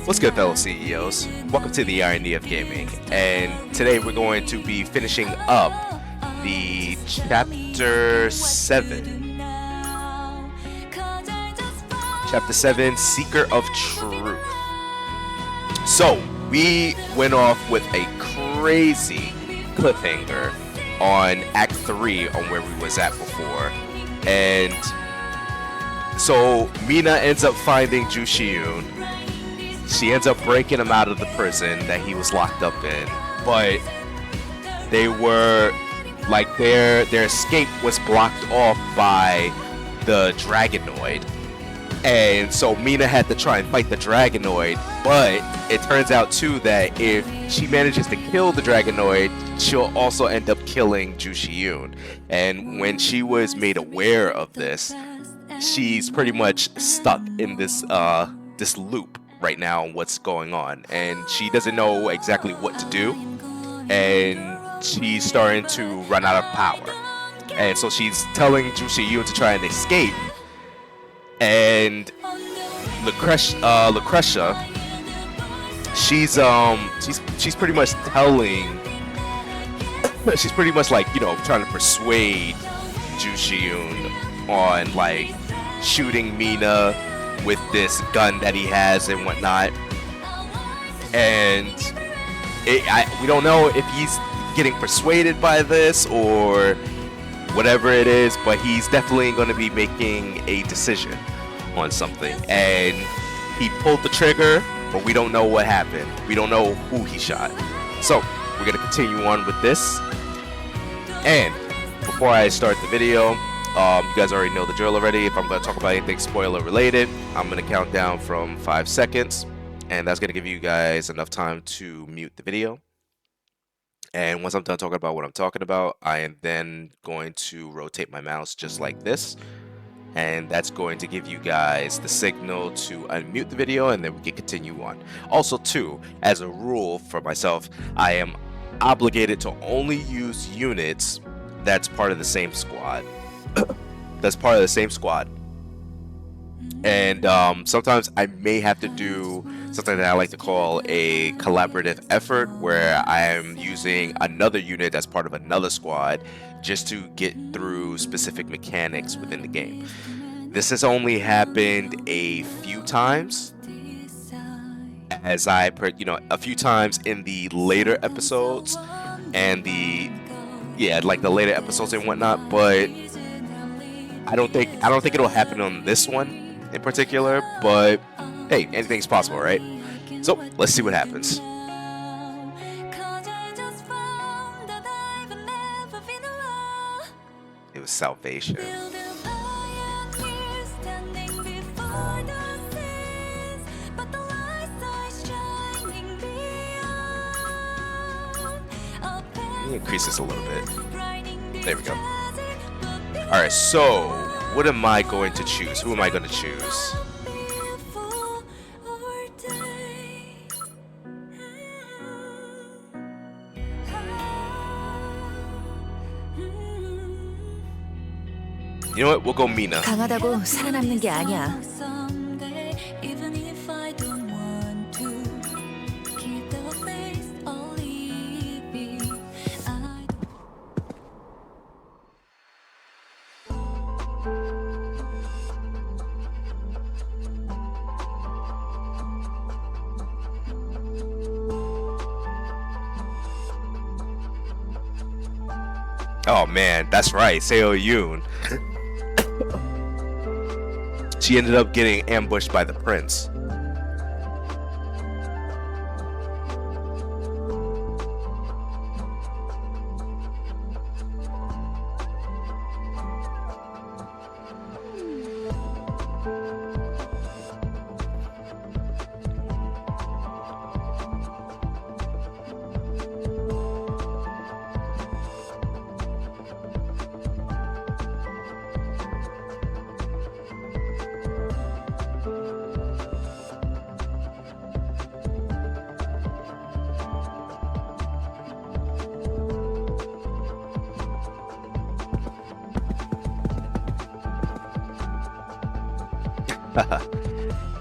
What's good, fellow CEOs? Welcome to the R&D of Gaming, and today we're going to be finishing up the Chapter 7. Chapter 7, Seeker of Truth. So, we went off with a crazy cliffhanger on Act 3 on where we was at before, and so Mina ends up finding Ju Shiyun. She ends up breaking him out of the prison that he was locked up in, but they were like their escape was blocked off by the Dragonoid, and so Mina had to try and fight the Dragonoid. But it turns out too that if she manages to kill the Dragonoid, she'll also end up killing Ju Shiyun. And when she was made aware of this, she's pretty much stuck in this this loop right now on what's going on, and she doesn't know exactly what to do, and she's starting to run out of power. And so she's telling Ju Shiyun to try and escape, and Lucretia, she's pretty much telling, she's pretty much like, you know, trying to persuade Ju Shiyun on like shooting Mina with this gun that he has and whatnot. And we don't know if he's getting persuaded by this or whatever it is, but he's definitely going to be making a decision on something. And he pulled the trigger, but we don't know what happened. We don't know who he shot. So we're going to continue on with this. And before I start the video, you guys already know the drill already. If I'm going to talk about anything spoiler related, I'm going to count down from 5 seconds, and that's going to give you guys enough time to mute the video. And once I'm done talking about what I'm talking about, I am then going to rotate my mouse just like this, and that's going to give you guys the signal to unmute the video, and then we can continue on. Also too, as a rule for myself, I am obligated to only use units that's part of the same squad. And sometimes I may have to do something that I like to call a collaborative effort, where I am using another unit that's part of another squad just to get through specific mechanics within the game. This has only happened a few times, as a few times in the later episodes and the later episodes and whatnot, but I don't think it'll happen on this one in particular, but hey, anything's possible, right? So let's see what happens. It was salvation. Let me increase this a little bit. There we go. Alright, so what am I going to choose? Who am I going to choose? You know what? We'll go Mina. 강하다고 살아남는 게 아니야. Oh man, that's right, Seo Yoon. She ended up getting ambushed by the prince.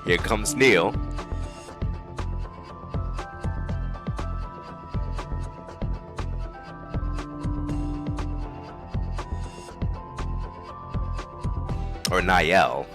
Here comes Neil. Or Niall.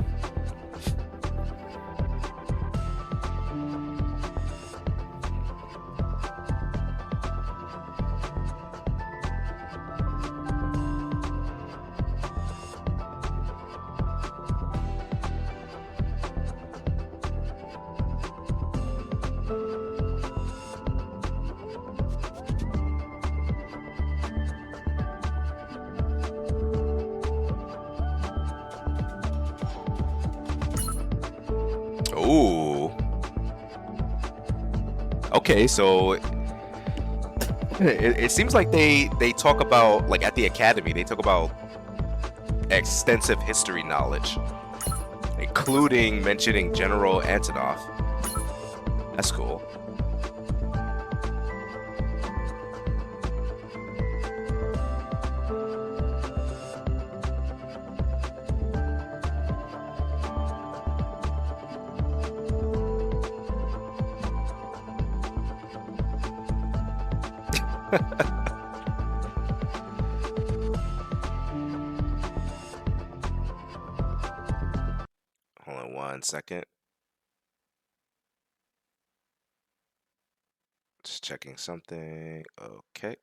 Ooh. Okay, so it seems like they talk about, like, at the academy, they talk about extensive history knowledge, including mentioning General Antonov. That's cool. Hold on 1 second. Just checking something. Okay.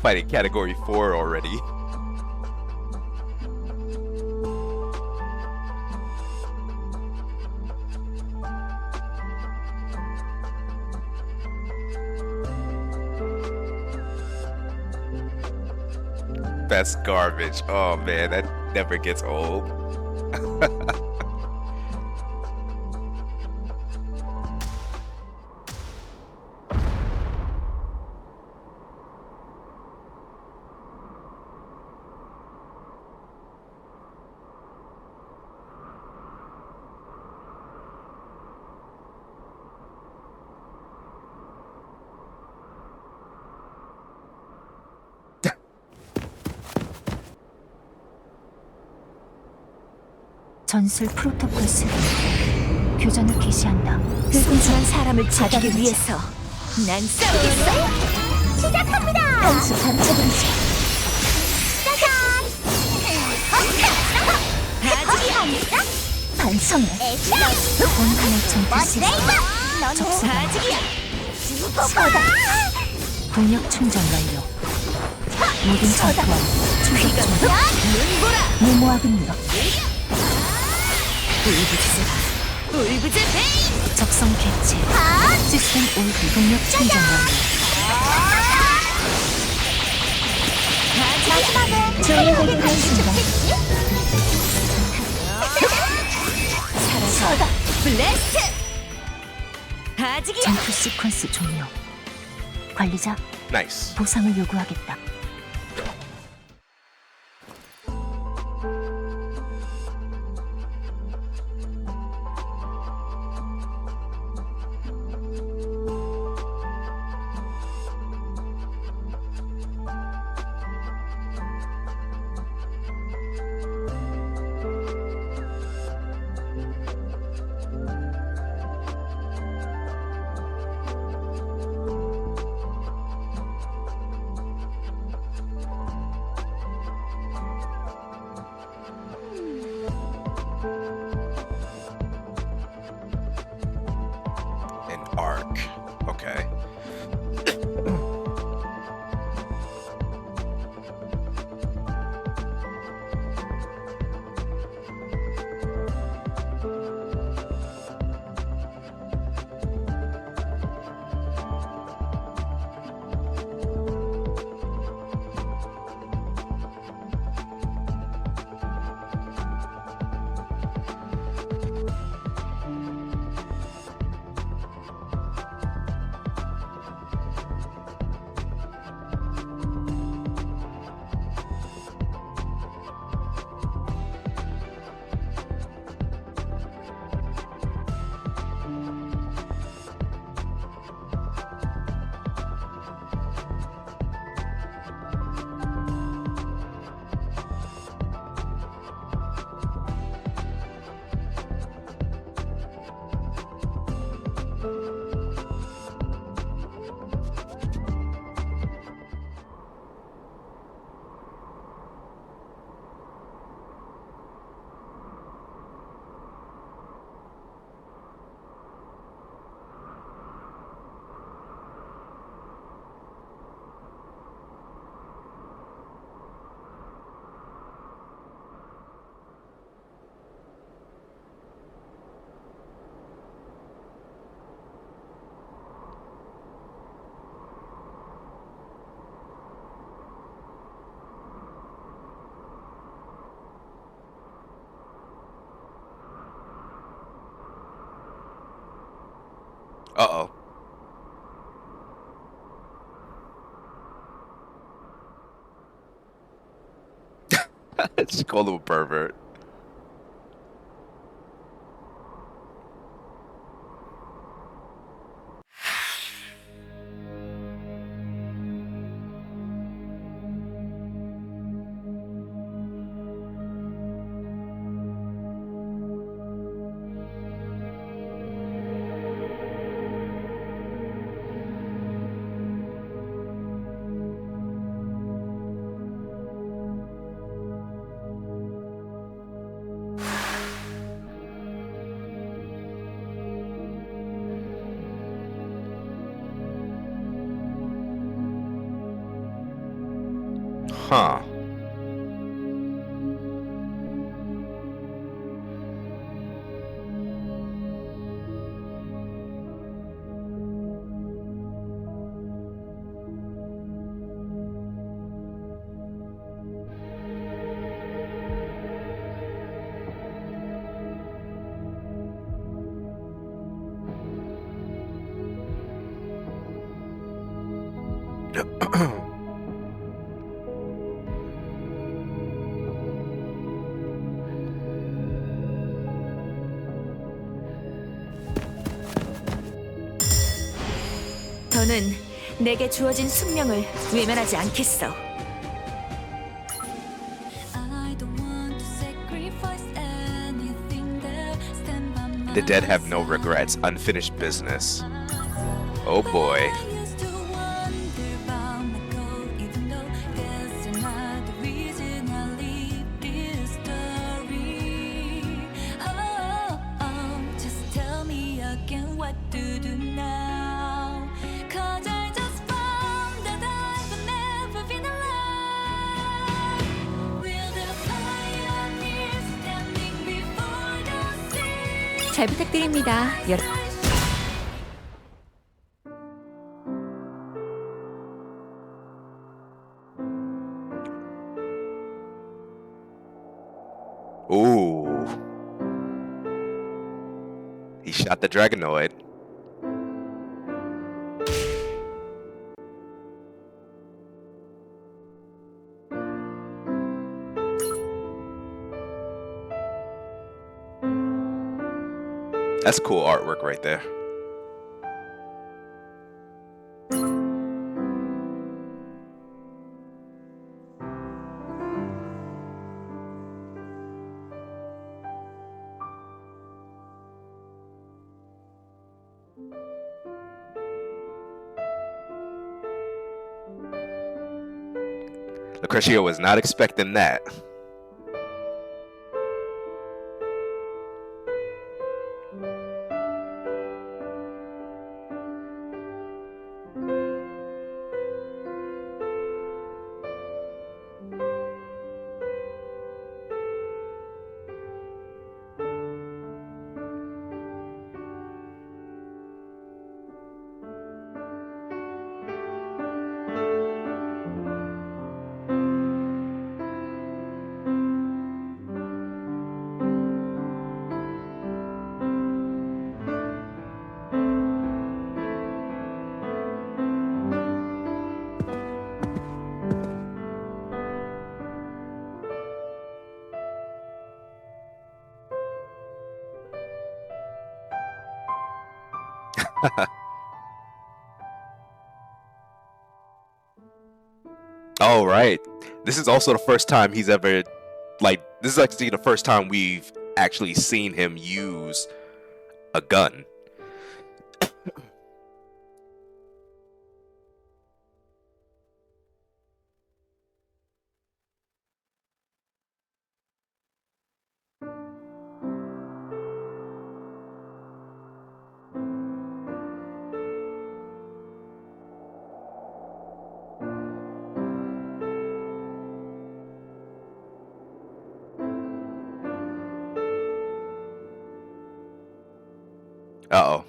Fighting category 4 already. That's garbage. Oh man, that never gets old. 전술 프로토콜 쓰기. 교전을 개시한다. 소중한 사람을 지키기 위해서 난 싸우겠어. 시작합니다. 한수 반짝임새. 가지기야. 반성해. 원하는 전투 시스템. 적수다. 가지기야. 동력 충전 완료. 모든 전투와 충격 중. 눈보라. 무모하게 물어. 울부즈 베인. 적성 개체. 시스템 올드. 동력 충전 완료. 마지막은 제어하게 되었습니다. 사라져. 블래스트. 가지기야. 전투 시퀀스 종료. 관리자, Nice. 보상을 요구하겠다. Uh-oh. Just call him a pervert. Huh. 더는 내게 주어진 숙명을 외면하지 않겠어. The dead have no regrets. Unfinished business. Oh boy. 잘 부탁드립니다. Ooh. He shot the Dragonoid. That's cool artwork right there. Lucretia was not expecting that. Oh, right. This is also the first time he's ever, like, this is actually the first time we've actually seen him use a gun. Uh-oh.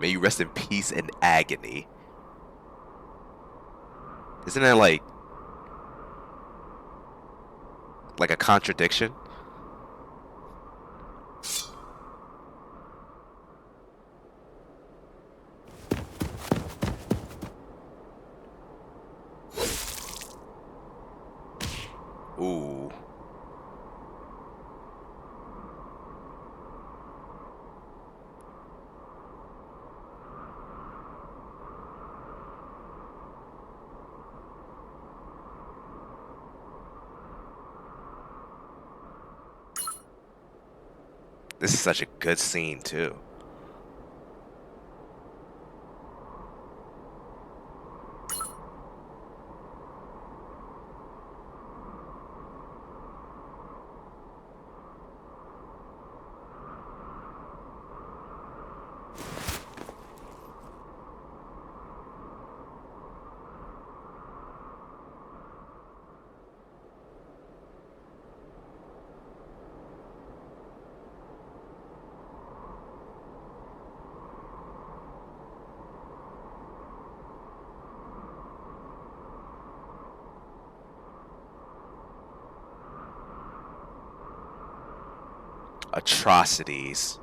May you rest in peace and agony. Isn't that like a contradiction? Ooh. This is such a good scene too. Atrocities.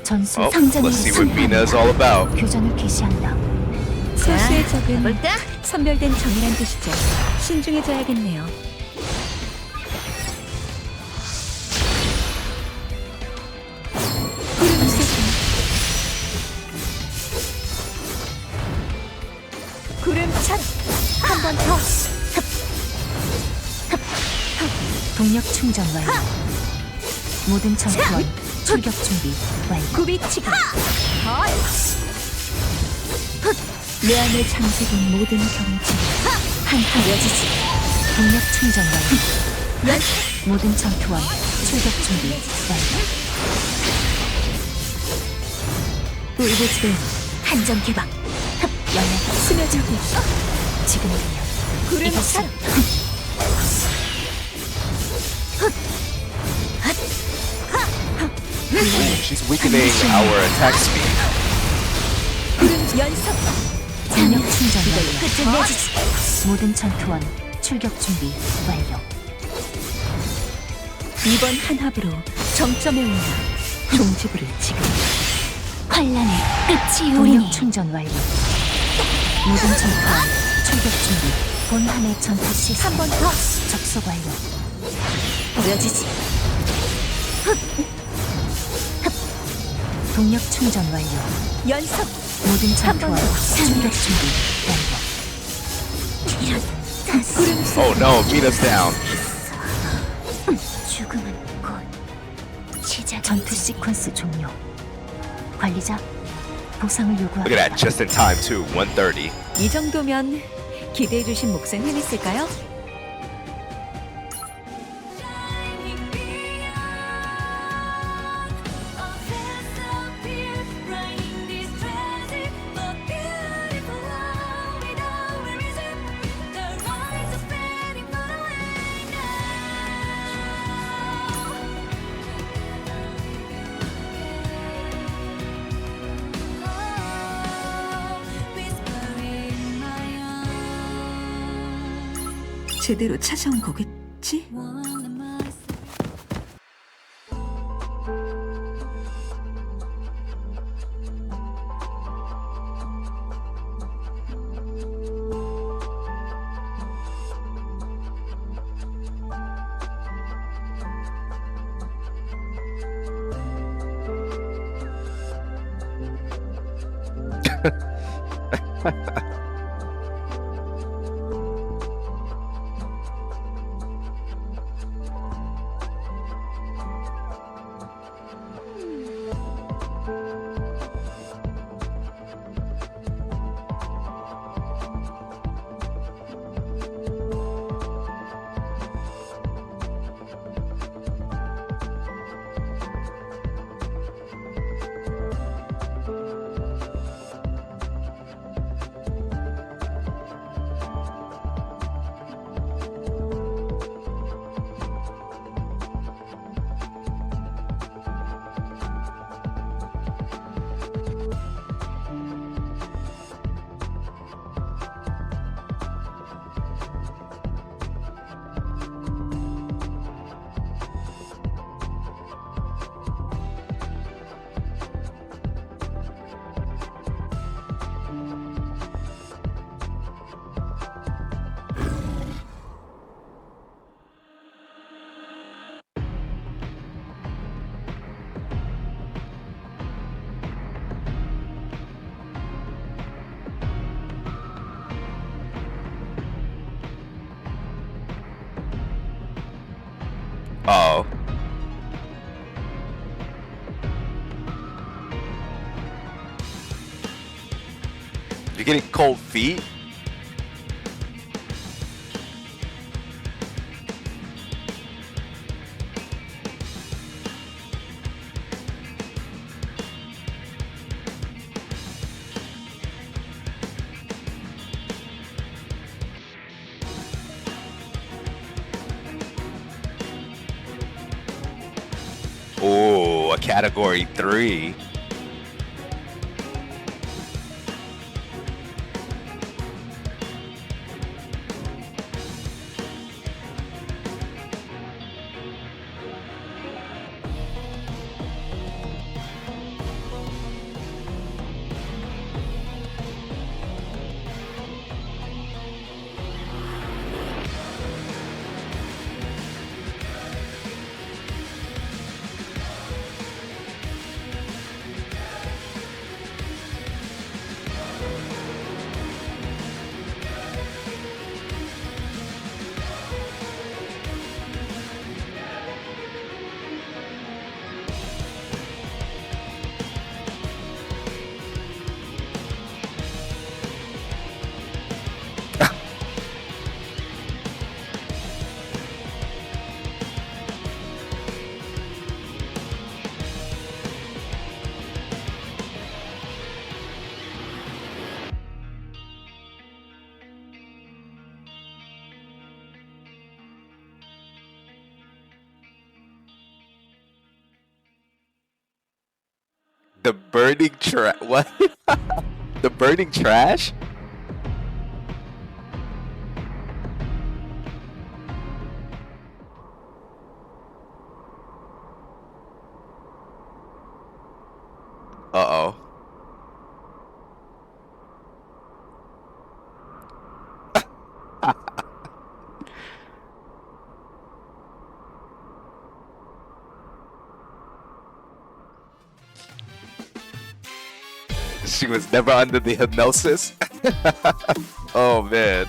전술 Oh, 상전이 let's see what Mina is all about. 교전을 개시한다. 소수의 적은 볼까? 선별된 정이란 뜻이죠. 신중해져야겠네요. 구름 쏘기. 구름 찬. 한 번 더. 동력 충전 완료. 모든 전투원 출격 준비 완료. 굽이치기. 내 안에 잠식은 모든 경치. 한판 여지지. 동력 충전 완료. 모든 전투원 출격 준비 완료. 울부짖은 한정 개방. 연락 스며들고. 지금이야. 구름 이것은 찬. Ooh, she's weakening our attack speed. 구름 연속. 동력 충전 완료. 끝을 내주지. 모든 전투원 출격 준비 완료. 이번 한 합으로 정점에 온다. 종지부를 지금. 환란의 끝이 동력 충전 완료. 모든 전투원 출격 준비. 본한의 전투 시스템 한 번 더. 접속 완료. 보여주지. 동력 충전 완료. 연속. 모든 한번 전투원 더. 출격 준비 완료. 구름 속. Oh no, Mina's down. 죽음은 곧 시작. 전투 시퀀스 종료. 관리자 보상을 Look at 요구합니다. that, just in time too. 130. 이 정도면 기대해 주신 몫은 해냈을까요? 제대로 찾아온 거겠지? Oh. You're getting cold feet? Oh, a category 3. The burning trash. What? The burning trash? Uh-oh. She was never under the hypnosis? Oh, man.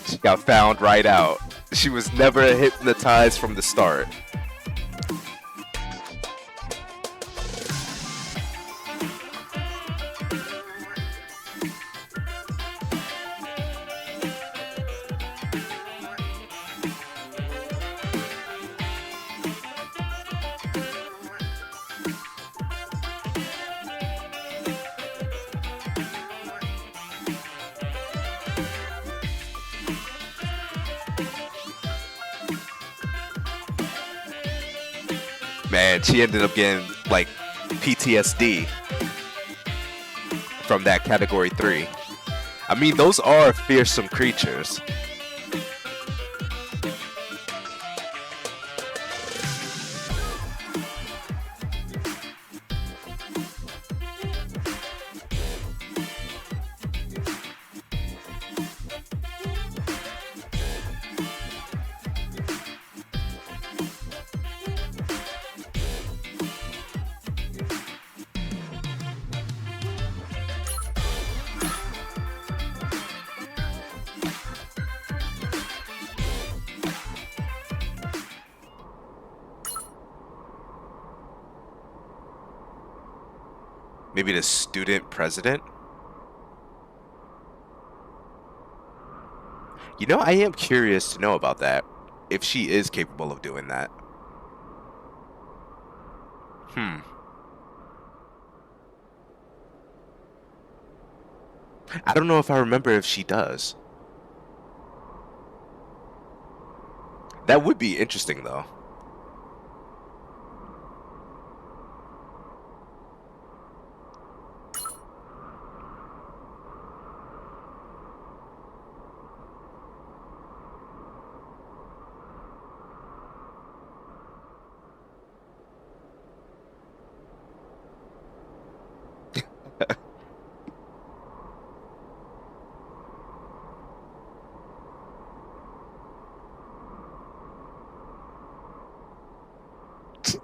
She got found right out. She was never hypnotized from the start. man, she ended up getting like PTSD from that category 3. I mean, those are fearsome creatures. Maybe the student president? You know, I am curious to know about that. If she is capable of doing that. I don't know if I remember if she does. That would be interesting, though.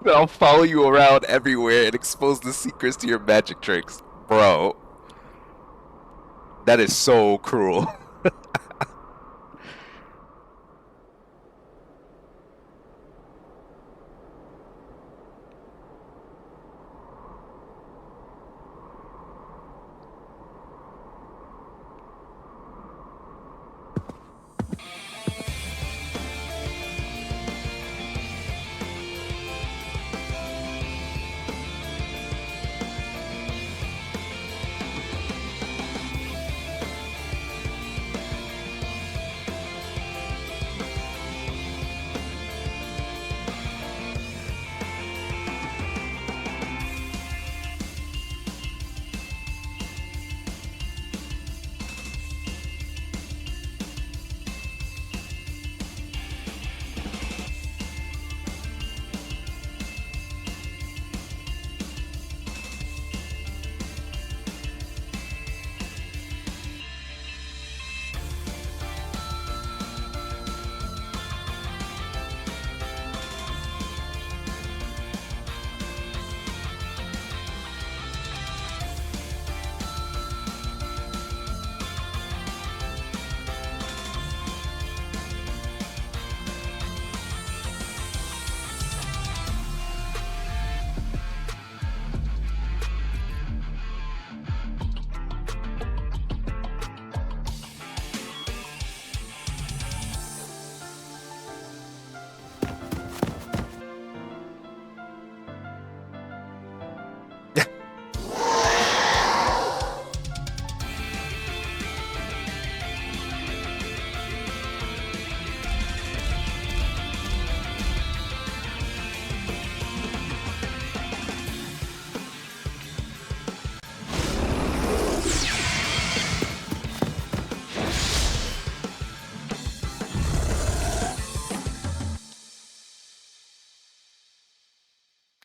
I'll follow you around everywhere and expose the secrets to your magic tricks. Bro. That is so cruel.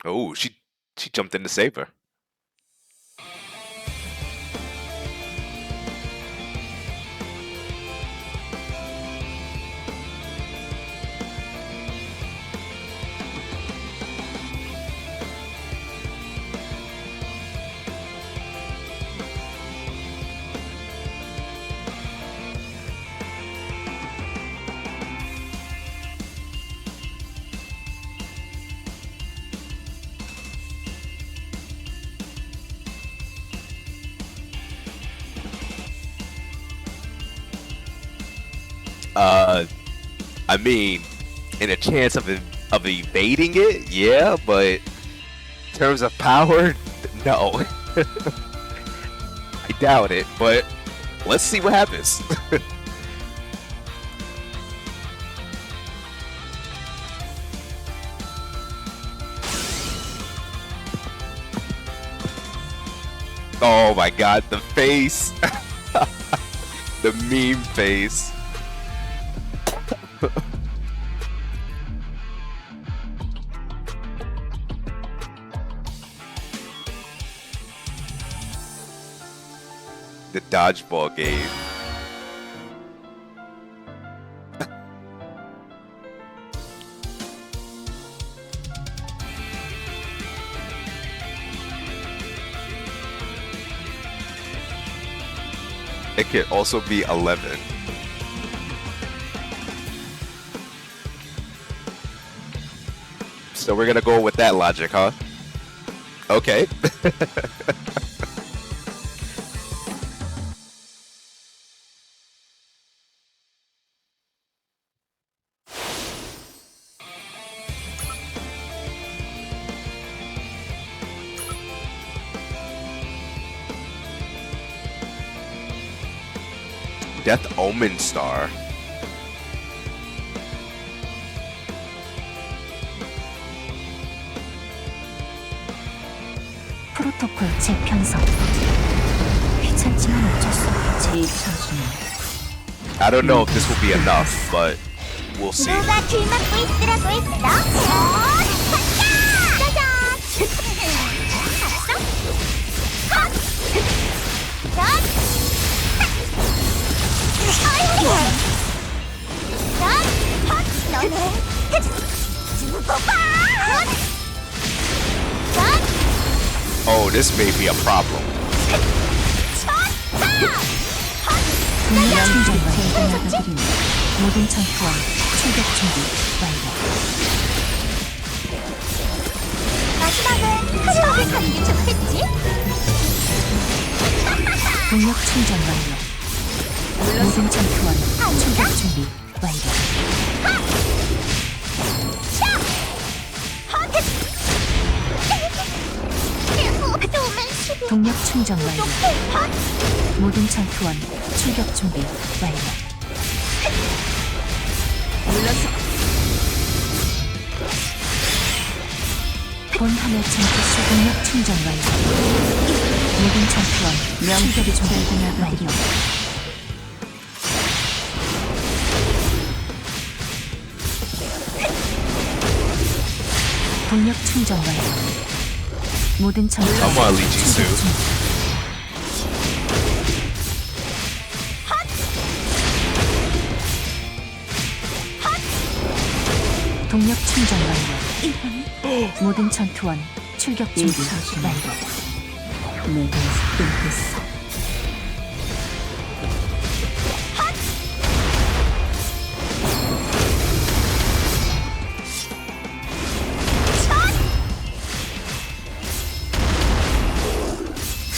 Oh, she jumped in to save her. I mean, in a chance of evading it, yeah, but in terms of power, no. I doubt it, but let's see what happens. Oh my god, the face. The meme face. The dodgeball game. It could also be 11. So we're gonna go with that logic, huh? Okay. Death Omen Star. 프로토콜 재편성. 귀찮지만 어쩔 수 없겠지. 입혀주는. I don't know if this will be enough, but we'll see. 누가 길 막고 있으라고 했어? 짜잔! 너네 Oh, this may be a problem. 충전과 나가드리는 모든 전투와 출격 준비 완료. 마지막은 클럽에 가는 게 좋겠지? 동력 충전 완료. 모든 전투와 출격 준비 완료. 동력 충전 완료. 모든 전투원 출격 준비 완료. 본 하늘 전투 동력 충전 완료. 모든 전투원 출격 준비 완료. 동력 충전 완료. 모든 전투 Come on, Lee Jisoo. 동력 충전 완료. 모든 전투원 출격 준비 완료. 내가 끝냈어.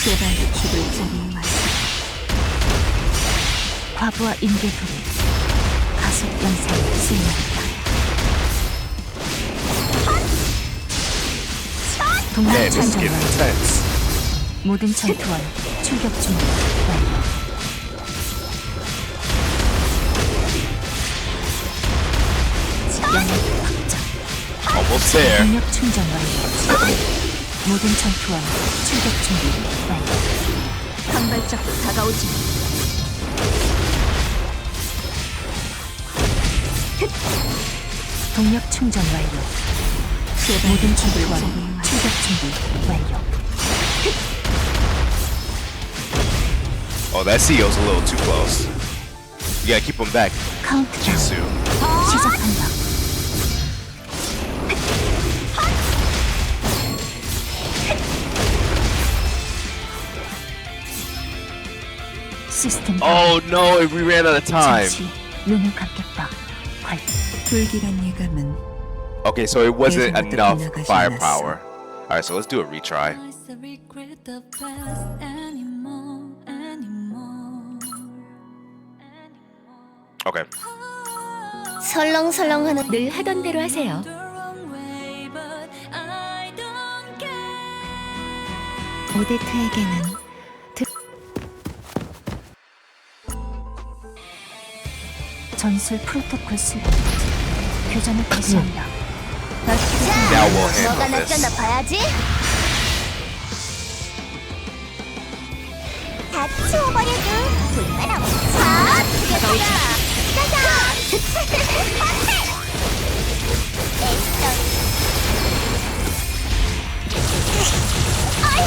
제발 죽을 자리에 왔어. 과부와 인계도를 가속 연산을 수행한다. 동력 Man, this is 충전 getting 완료. intense. 모든 전투원 출격 준비 완료. 영역 확장. Almost there. 동력 충전 완료. 모든 전투원 출격 준비 완료. 한 발짝도 다가오지. 동력 충전 완료. 모든 전투원 출격 준비 완료. Oh, that CEO's a little too close. You gotta keep him back, 카운트다운 Jisoo. 시작한다. 시스템 Oh no, we ran out of time. 잠시 눈을 감겠다. 관 불길한 예감은 Okay, so it wasn't 예상부터 enough 빗나가지 firepower. Alright, so let's do a retry. Okay. 설렁설렁하는 늘 하던 대로 하세요. 오데트에게는 전술 프로토콜 수립 교전을 개시한다. Now we'll 뭐가 handle 낫잖아 this. 봐야지. 다 치워버려도 불만 없어. 자, 죽여라. 짜잔. 아유.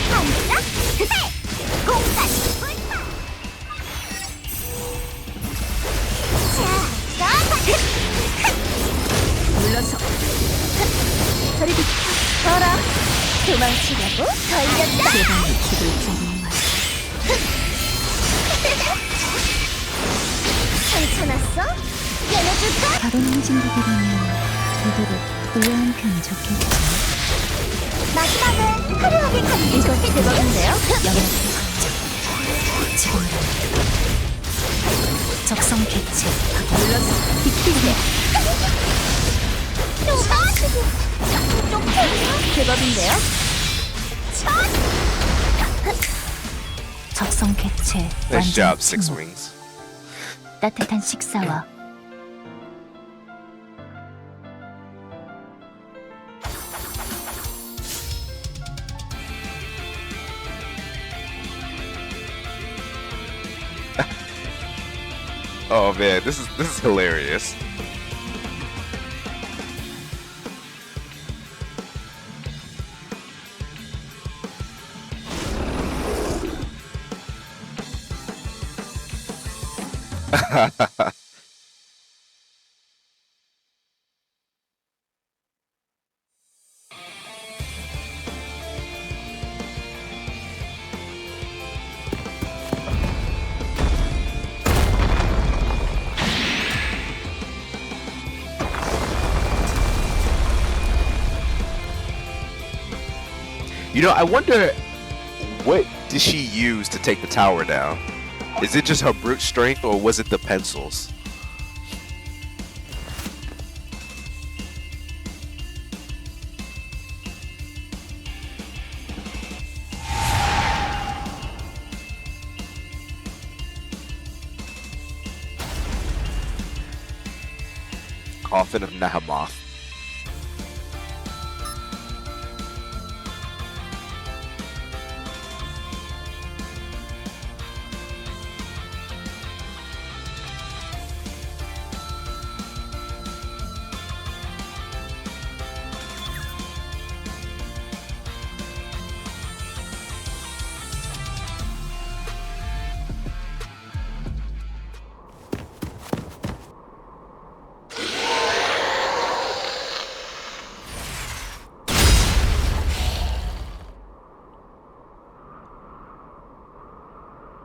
간다. 공간 불파. 자, 나가. 물러서. 저리 비켜. 어라. 도망치려고? 걸렸다. 제발 죽을 자국만. 상처났어? 깨내줄까? 다른 행진국이라면 되도록 의아한 편이 좋겠지. 마지막은 화려하게 가는 게 좋겠지? 대박인데요? 영역의 확장. 지금은 적성 개체. 물러서. 비키세요. 또 맞추고 좀 해줘. 제법인데요? 적성 개체. Nice job, 완전 Six 침묵. Wings. 따뜻한 식사와 Oh man, this is hilarious. You know, I wonder what did she use to take the tower down? Is it just her brute strength or was it the pencils? Coffin of Nahamoth.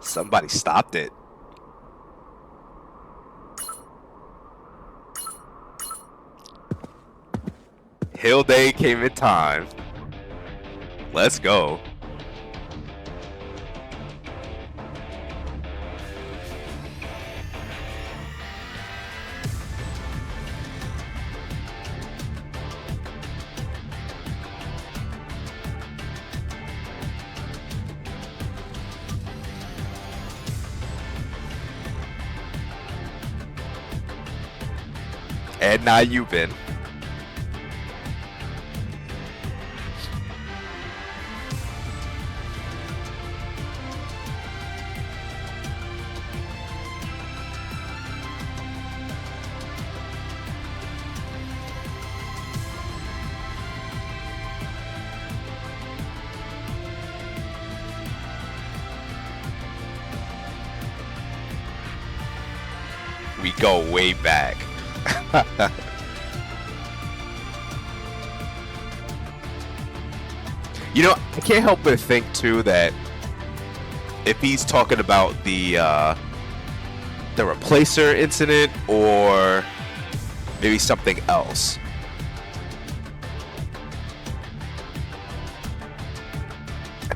Somebody stopped it. Hill Day came in time. Let's go. And now you've been. We go way back. You know, I can't help but think too that if he's talking about the replacer incident or maybe something else.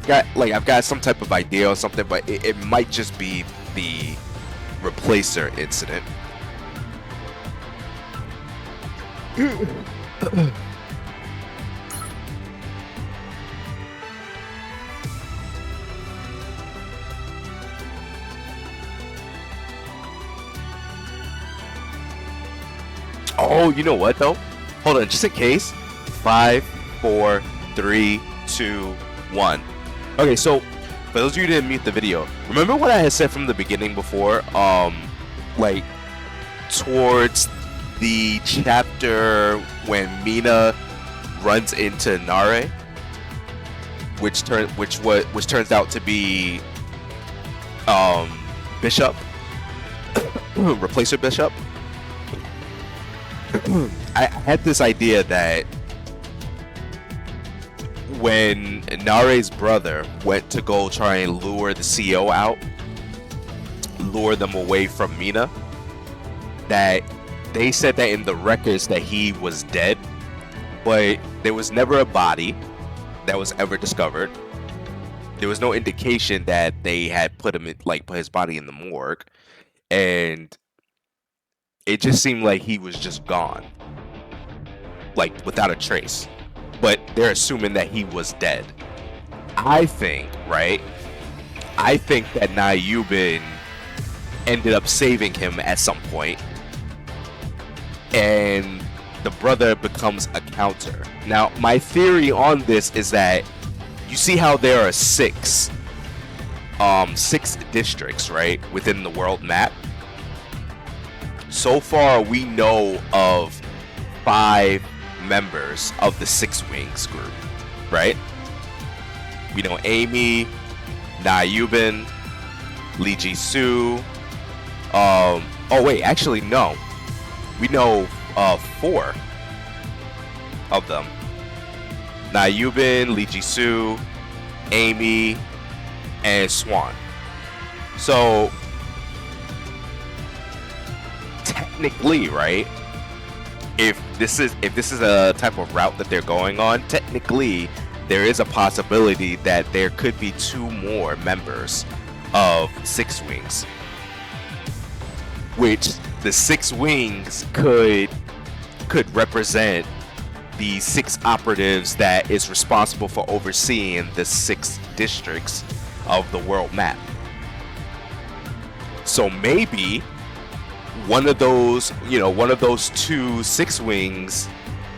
I've got some type of idea or something, but it might just be the replacer incident. Oh, you know what though? Hold on, just in case. 5, 4, 3, 2, 1. Okay, so for those of you who didn't mute the video, remember what I had said from the beginning before? Like towards the chapter when Mina runs into Nare, which turns out to be Bishop, replacer Bishop. I had this idea that when Nare's brother went to go try and lure the CEO out, lure them away from Mina, that they said that in the records that he was dead, but there was never a body that was ever discovered. There was no indication that they had put him in, like put his body in the morgue, and it just seemed like he was just gone, like without a trace. But they're assuming that he was dead. I think, right? I think that Nayubin ended up saving him at some point, and the brother becomes a counter. Now, my theory on this is that you see how there are six districts, right, within the world map. So far, we know of 5 members of the Six Wings group, right? We know Amy, Nayubin, Lee Jisoo. Oh wait, actually no. We know 4 of them. Nayubin, Lee Jisoo, Amy, and Swan. So technically, right? If this is a type of route that they're going on, technically there is a possibility that there could be 2 more members of Six Wings, which the Six Wings could represent the 6 operatives that is responsible for overseeing the 6 districts of the world map. So maybe one of those 2 Six Wings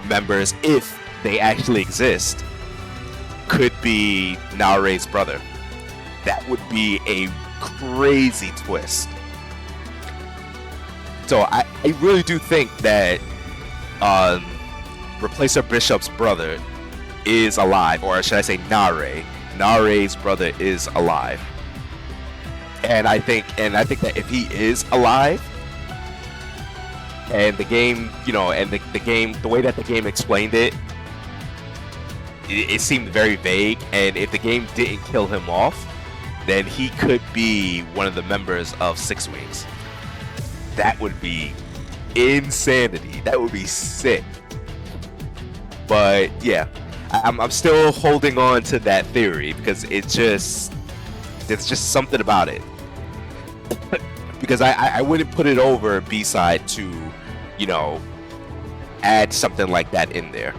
members, if they actually exist, could be Nare's brother. That would be a crazy twist. So I really do think that Replacer Bishop's brother is alive, or should I say Nare's brother is alive. And I think that if he is alive, and the game, the way that the game explained it seemed very vague, and if the game didn't kill him off, then he could be one of the members of Six Wings. That would be insanity. That would be sick. But yeah, I'm still holding on to that theory because there's just something about it. Because I wouldn't put it over B-side to, add something like that in there.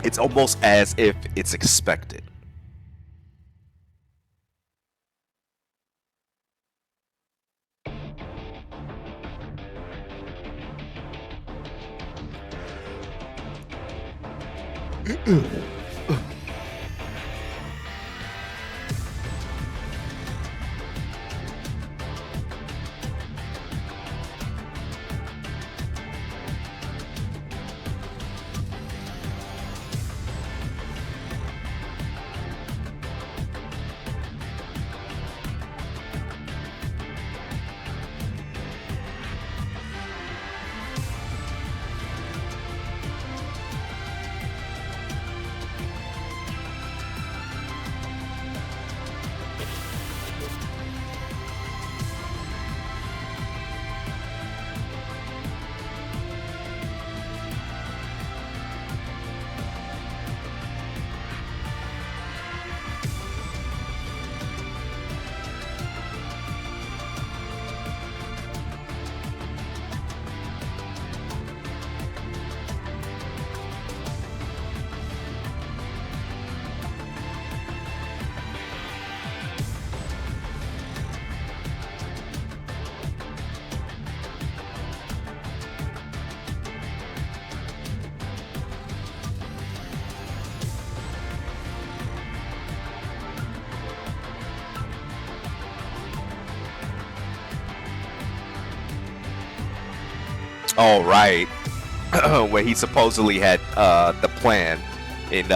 It's almost as if it's expected. Oh, right. Where he supposedly had the plan in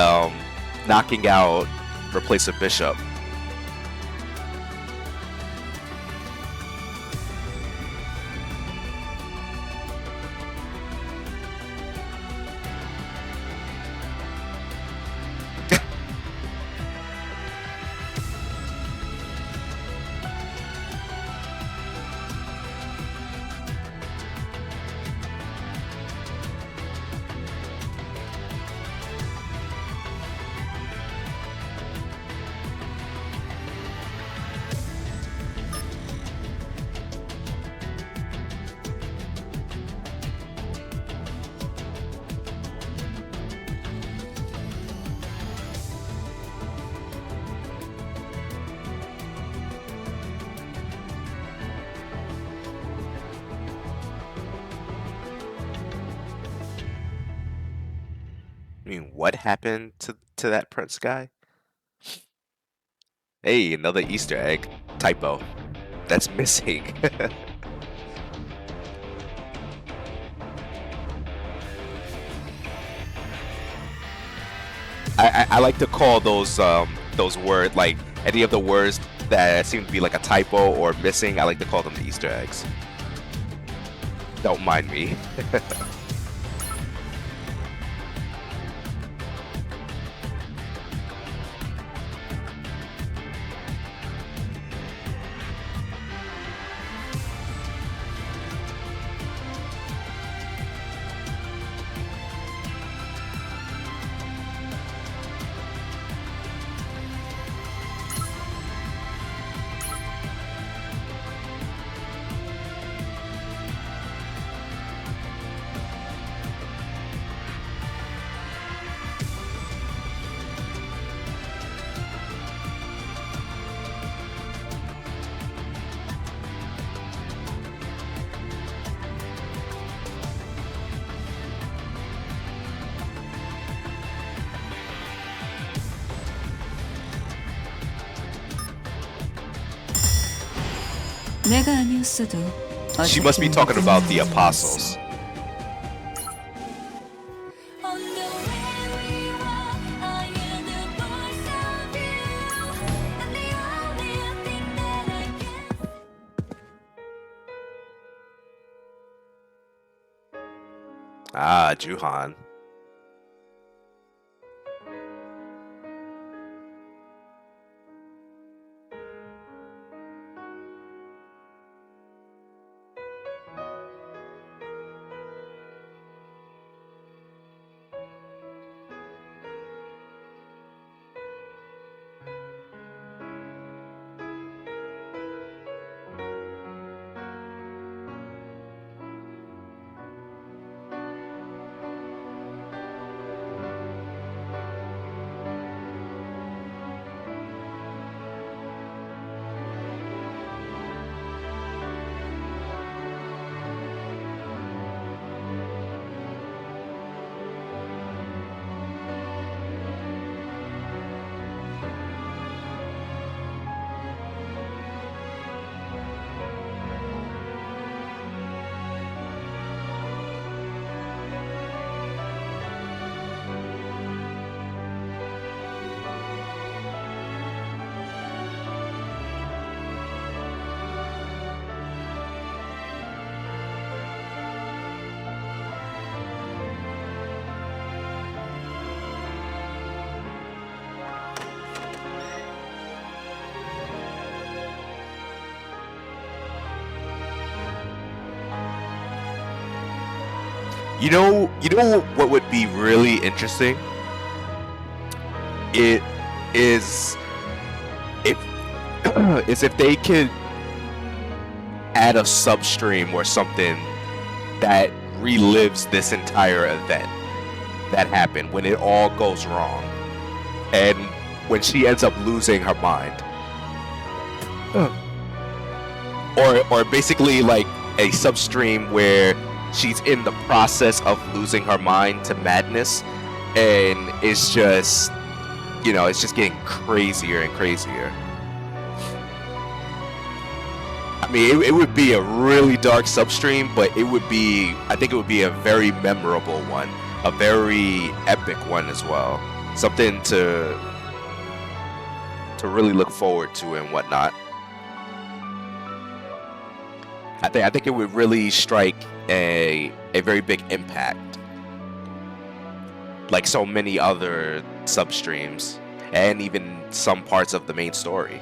knocking out replace a bishop. I mean, what happened to that prince guy? Hey, another Easter egg. Typo. That's missing. I like to call those words, like any of the words that seem to be like a typo or missing, I like to call them the Easter eggs. Don't mind me. 내가 아니었어도 She must be talking about the apostles. Ah, Juhan. You know what would be really interesting? It is if is if they could add a substream or something that relives this entire event that happened when it all goes wrong and when she ends up losing her mind. Or basically like a substream where she's in the process of losing her mind to madness and it's just, you know, it's just getting crazier and crazier. I mean, it would be a really dark substream, but it would be, I think it would be a very memorable one, a very epic one as well. Something to really look forward to and whatnot. I think it would really strike a very big impact, like so many other substreams, and even some parts of the main story.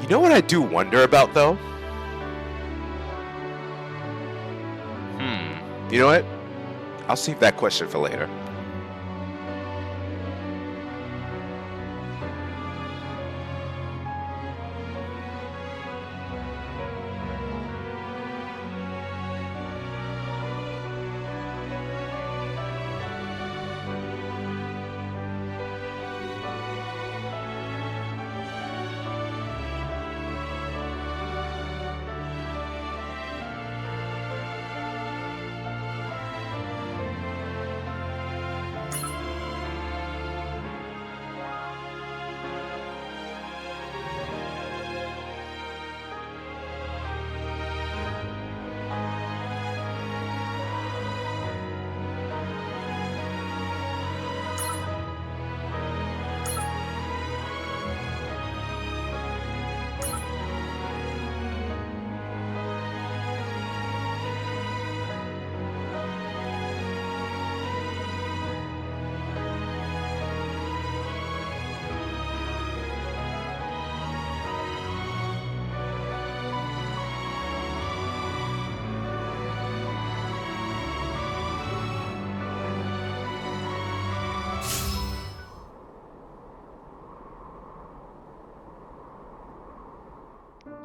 You know what I do wonder about though? You know what? I'll save that question for later.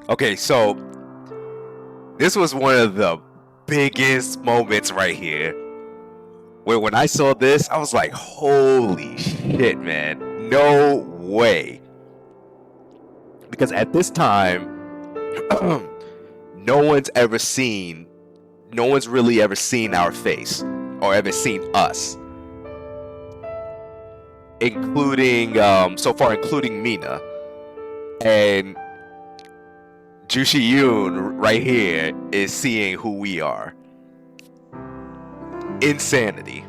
Okay, so this was one of the biggest moments right here. Where when I saw this, I was like, holy shit, man. No way. Because at this time, no one's really ever seen our face or ever seen us. Including, so far, including Mina. And Jushi Yoon right here is seeing who we are. Insanity.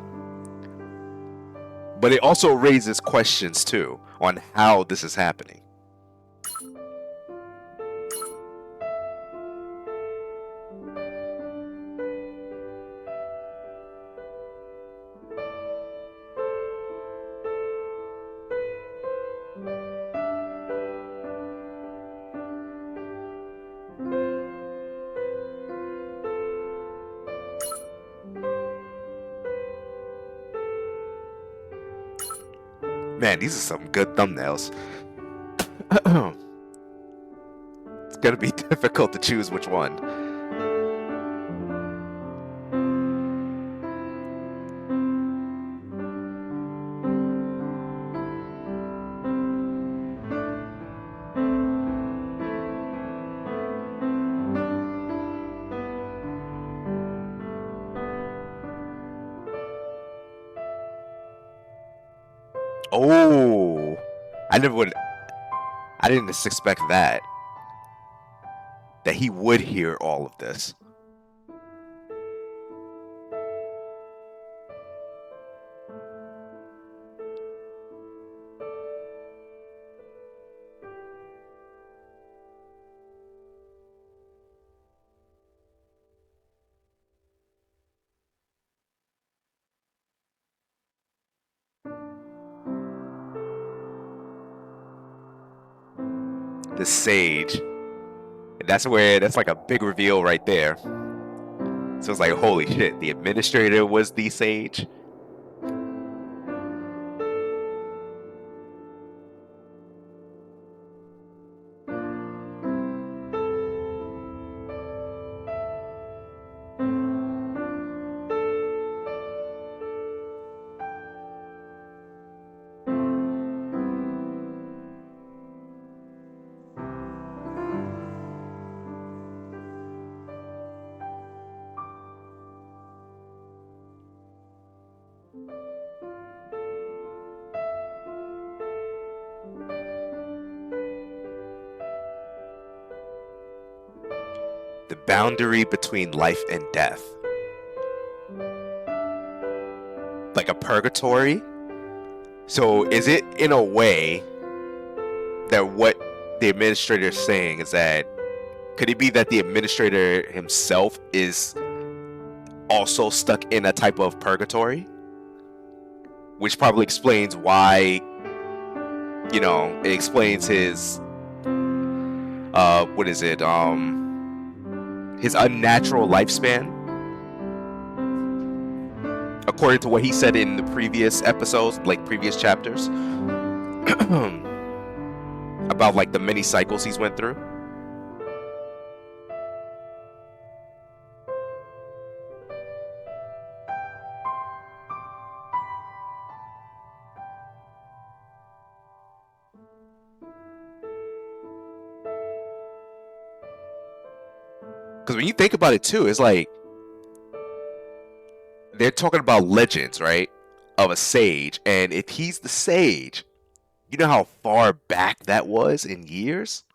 But it also raises questions too on how this is happening. Man, these are some good thumbnails. It's gonna be difficult to choose which one. Oh, I didn't expect that. that he would hear all of this. The sage. And that's like a big reveal right there. So it's like, holy shit, the administrator was the sage. The boundary between life and death. Like a purgatory? So is it in a way that what the administrator is saying is that, could it be that the administrator himself is also stuck in a type of purgatory? Which probably explains why, it explains his, what is it, his unnatural lifespan, according to what he said in the previous episodes, like previous chapters, about like the many cycles he's went through. Because when you think about it too, it's like they're talking about legends, right? Of a sage, and if he's the sage, you know how far back that was in years?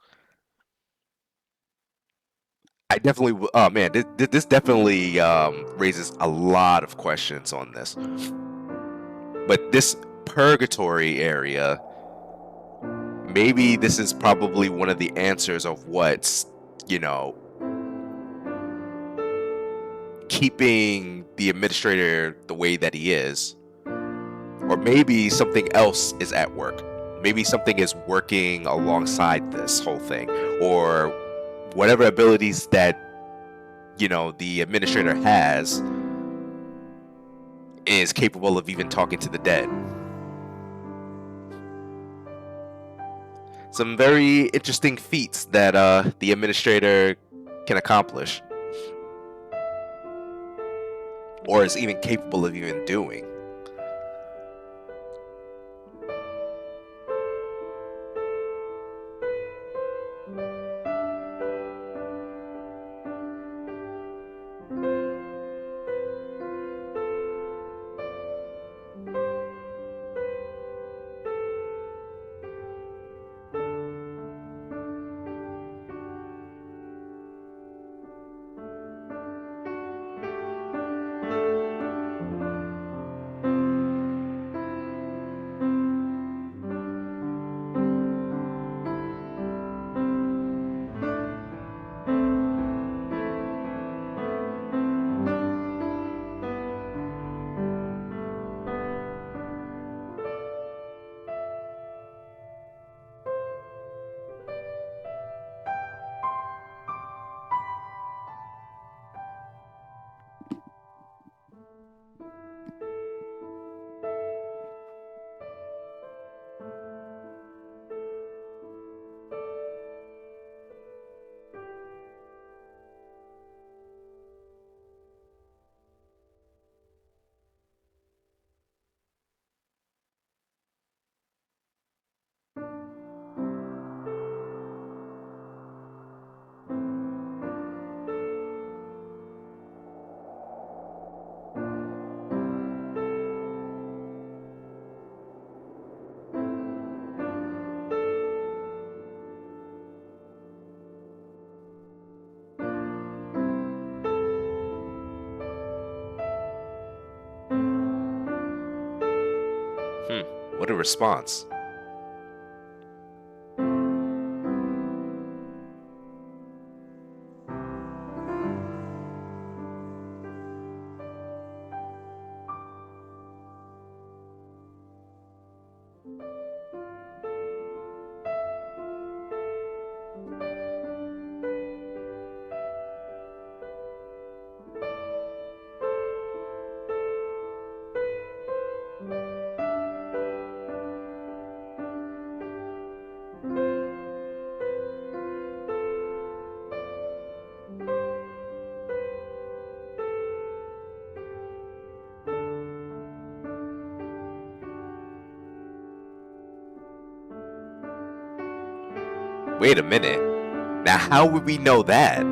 I definitely, oh man, this definitely raises a lot of questions on this. But this purgatory area, maybe this is probably one of the answers of what's, keeping the administrator the way that he is. Or maybe something else is at work. Maybe something is working alongside this whole thing. Or whatever abilities that, the administrator has is capable of even talking to the dead. Some very interesting feats that the administrator can accomplish. Or is even capable of even doing. What a response. Wait a minute. Now, how would we know that?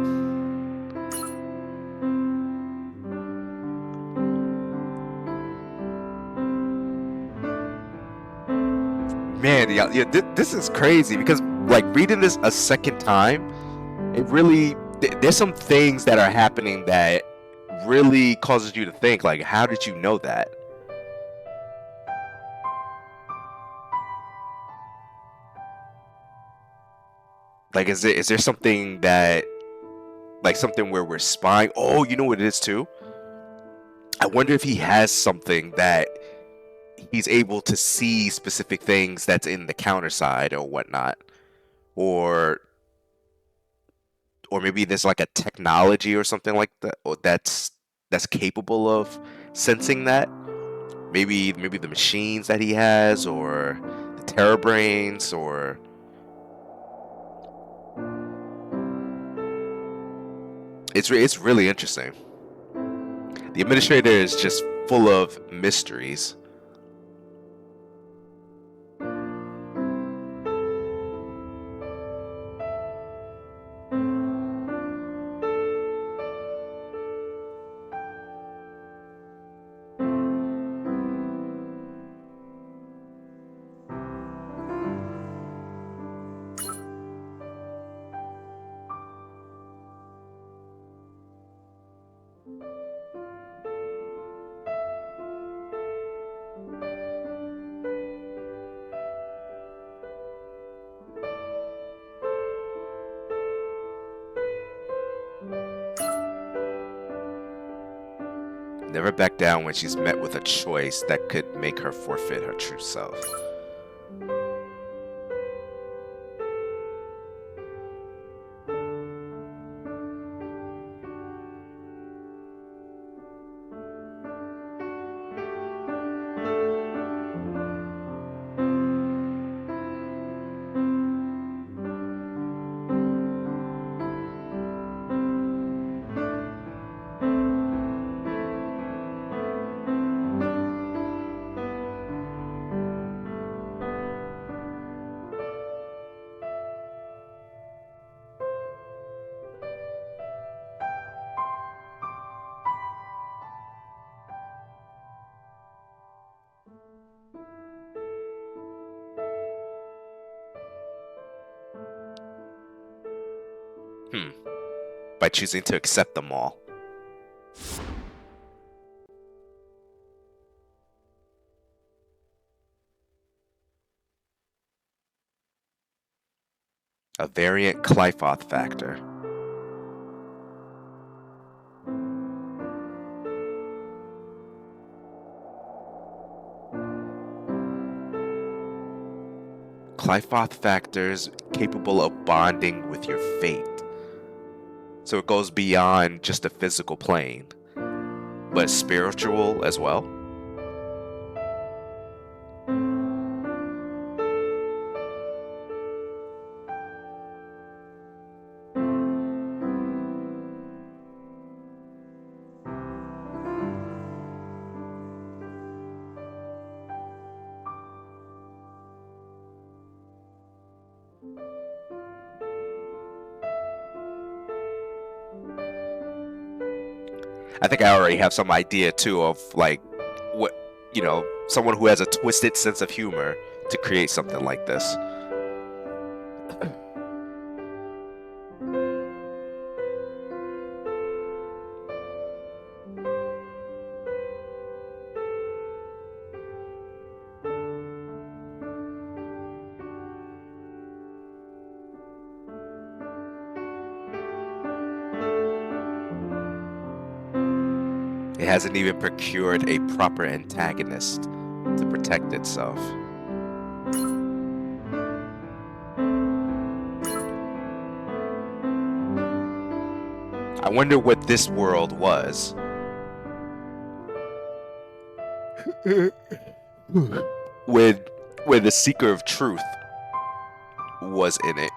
Man, yeah, this is crazy because, like, reading this a second time, it really there's some things that are happening that really causes you to think, like, how did you know that? Like, is there something that, like, something where we're spying? Oh, you know what it is too? I wonder if he has something that he's able to see specific things that's in the counter side or whatnot, or maybe there's like a technology or something like that, or that's capable of sensing that. Maybe the machines that he has, or the Terra brains, or it's really interesting. The administrator is just full of mysteries. Never back down when she's met with a choice that could make her forfeit her true self. By choosing to accept them all. A variant Clifoth factor. Clifoth factors capable of bonding with your fate. So it goes beyond just a physical plane, but spiritual as well. I think I already have some idea too of like what, someone who has a twisted sense of humor to create something like this. It hasn't even procured a proper antagonist to protect itself. I wonder what this world was. Where the seeker of truth was in it.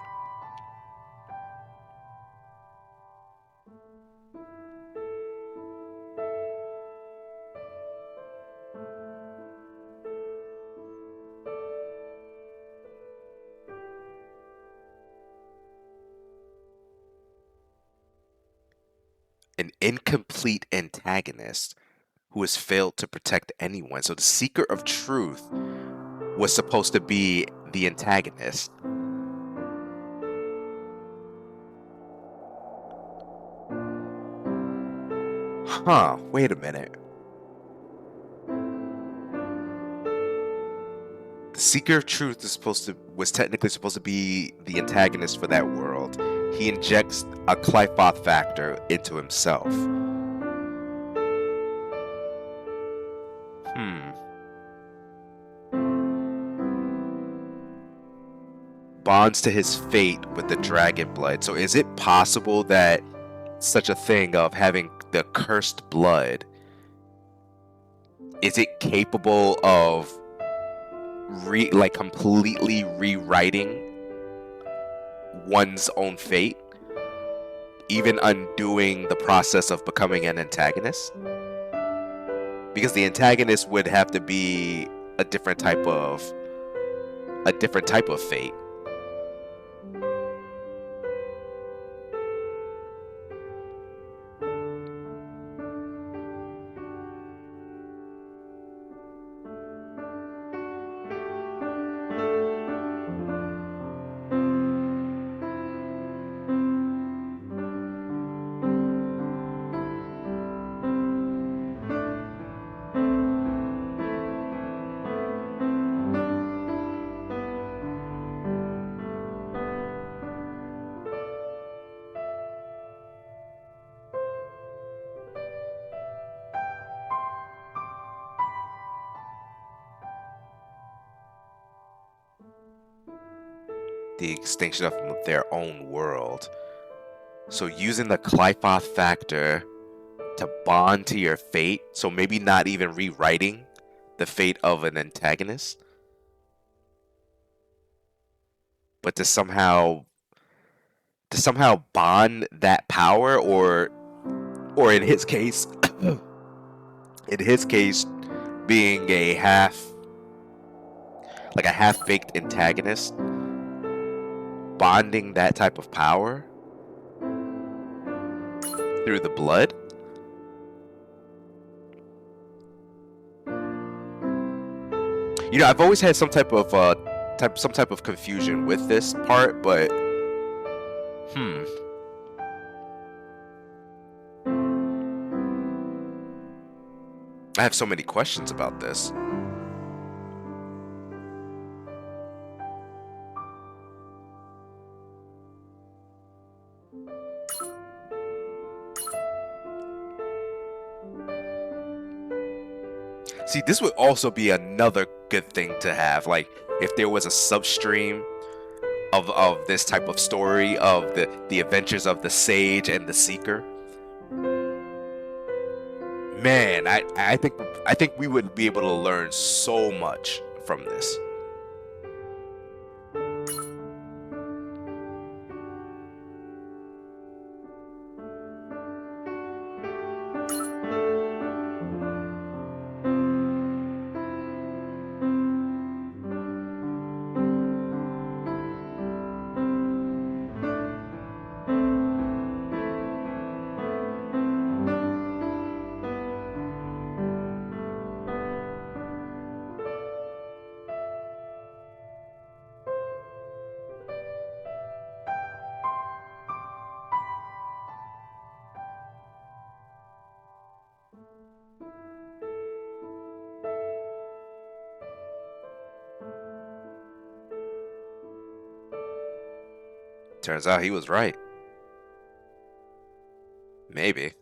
An incomplete antagonist who has failed to protect anyone. So the seeker of truth was supposed to be the antagonist. Huh, wait a minute. The seeker of truth was technically supposed to be the antagonist for that world. He injects a Clifoth factor into himself. Bonds to his fate with the dragon blood. So is it possible that such a thing of having the cursed blood, is it capable of completely rewriting one's own fate, even undoing the process of becoming an antagonist? Because the antagonist would have to be a different type of fate. The extinction of their own world. So using the Clifoth factor to bond to your fate, so maybe not even rewriting the fate of an antagonist, but to somehow bond that power, or in his case being a half-baked antagonist, bonding that type of power through the blood. You know, I've always had some type of confusion with this part, but I have so many questions about this. See, this would also be another good thing to have, like if there was a substream of this type of story of the adventures of the sage and the seeker. Man, I think we would be able to learn so much from this. Turns out he was right. Maybe.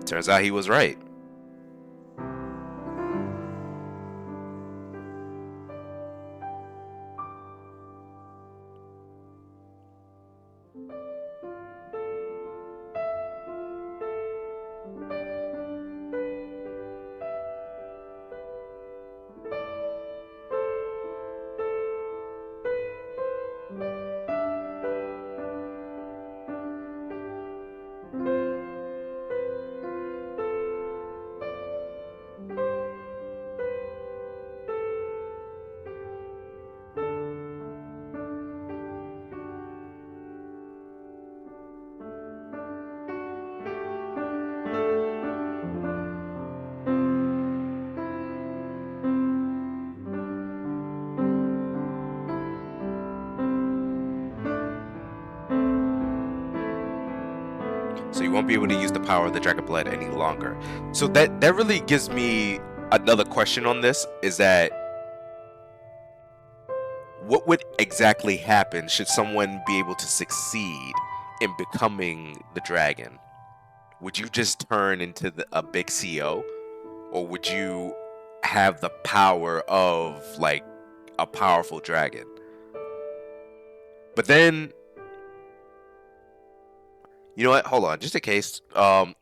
Turns out he was right. So you won't be able to use the power of the dragon blood any longer. So that really gives me another question on this, is that what would exactly happen should someone be able to succeed in becoming the dragon? Would you just turn into a big CO, or would you have the power of like a powerful dragon? But then, you know what? Hold on, just in case. 5,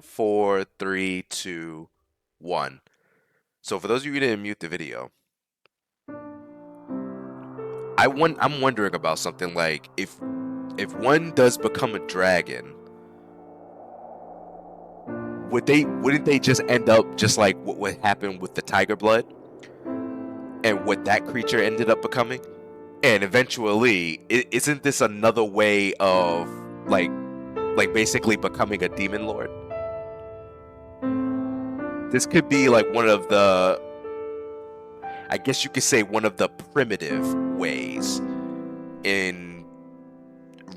4, 3, 2, 1. So for those of you who didn't mute the video, I'm wondering about something like if one does become a dragon, wouldn't they just end up just like what would happen with the tiger blood and what that creature ended up becoming? And eventually, isn't this another way of like basically becoming a demon lord? This could be like one of the, I guess you could say, one of the primitive ways in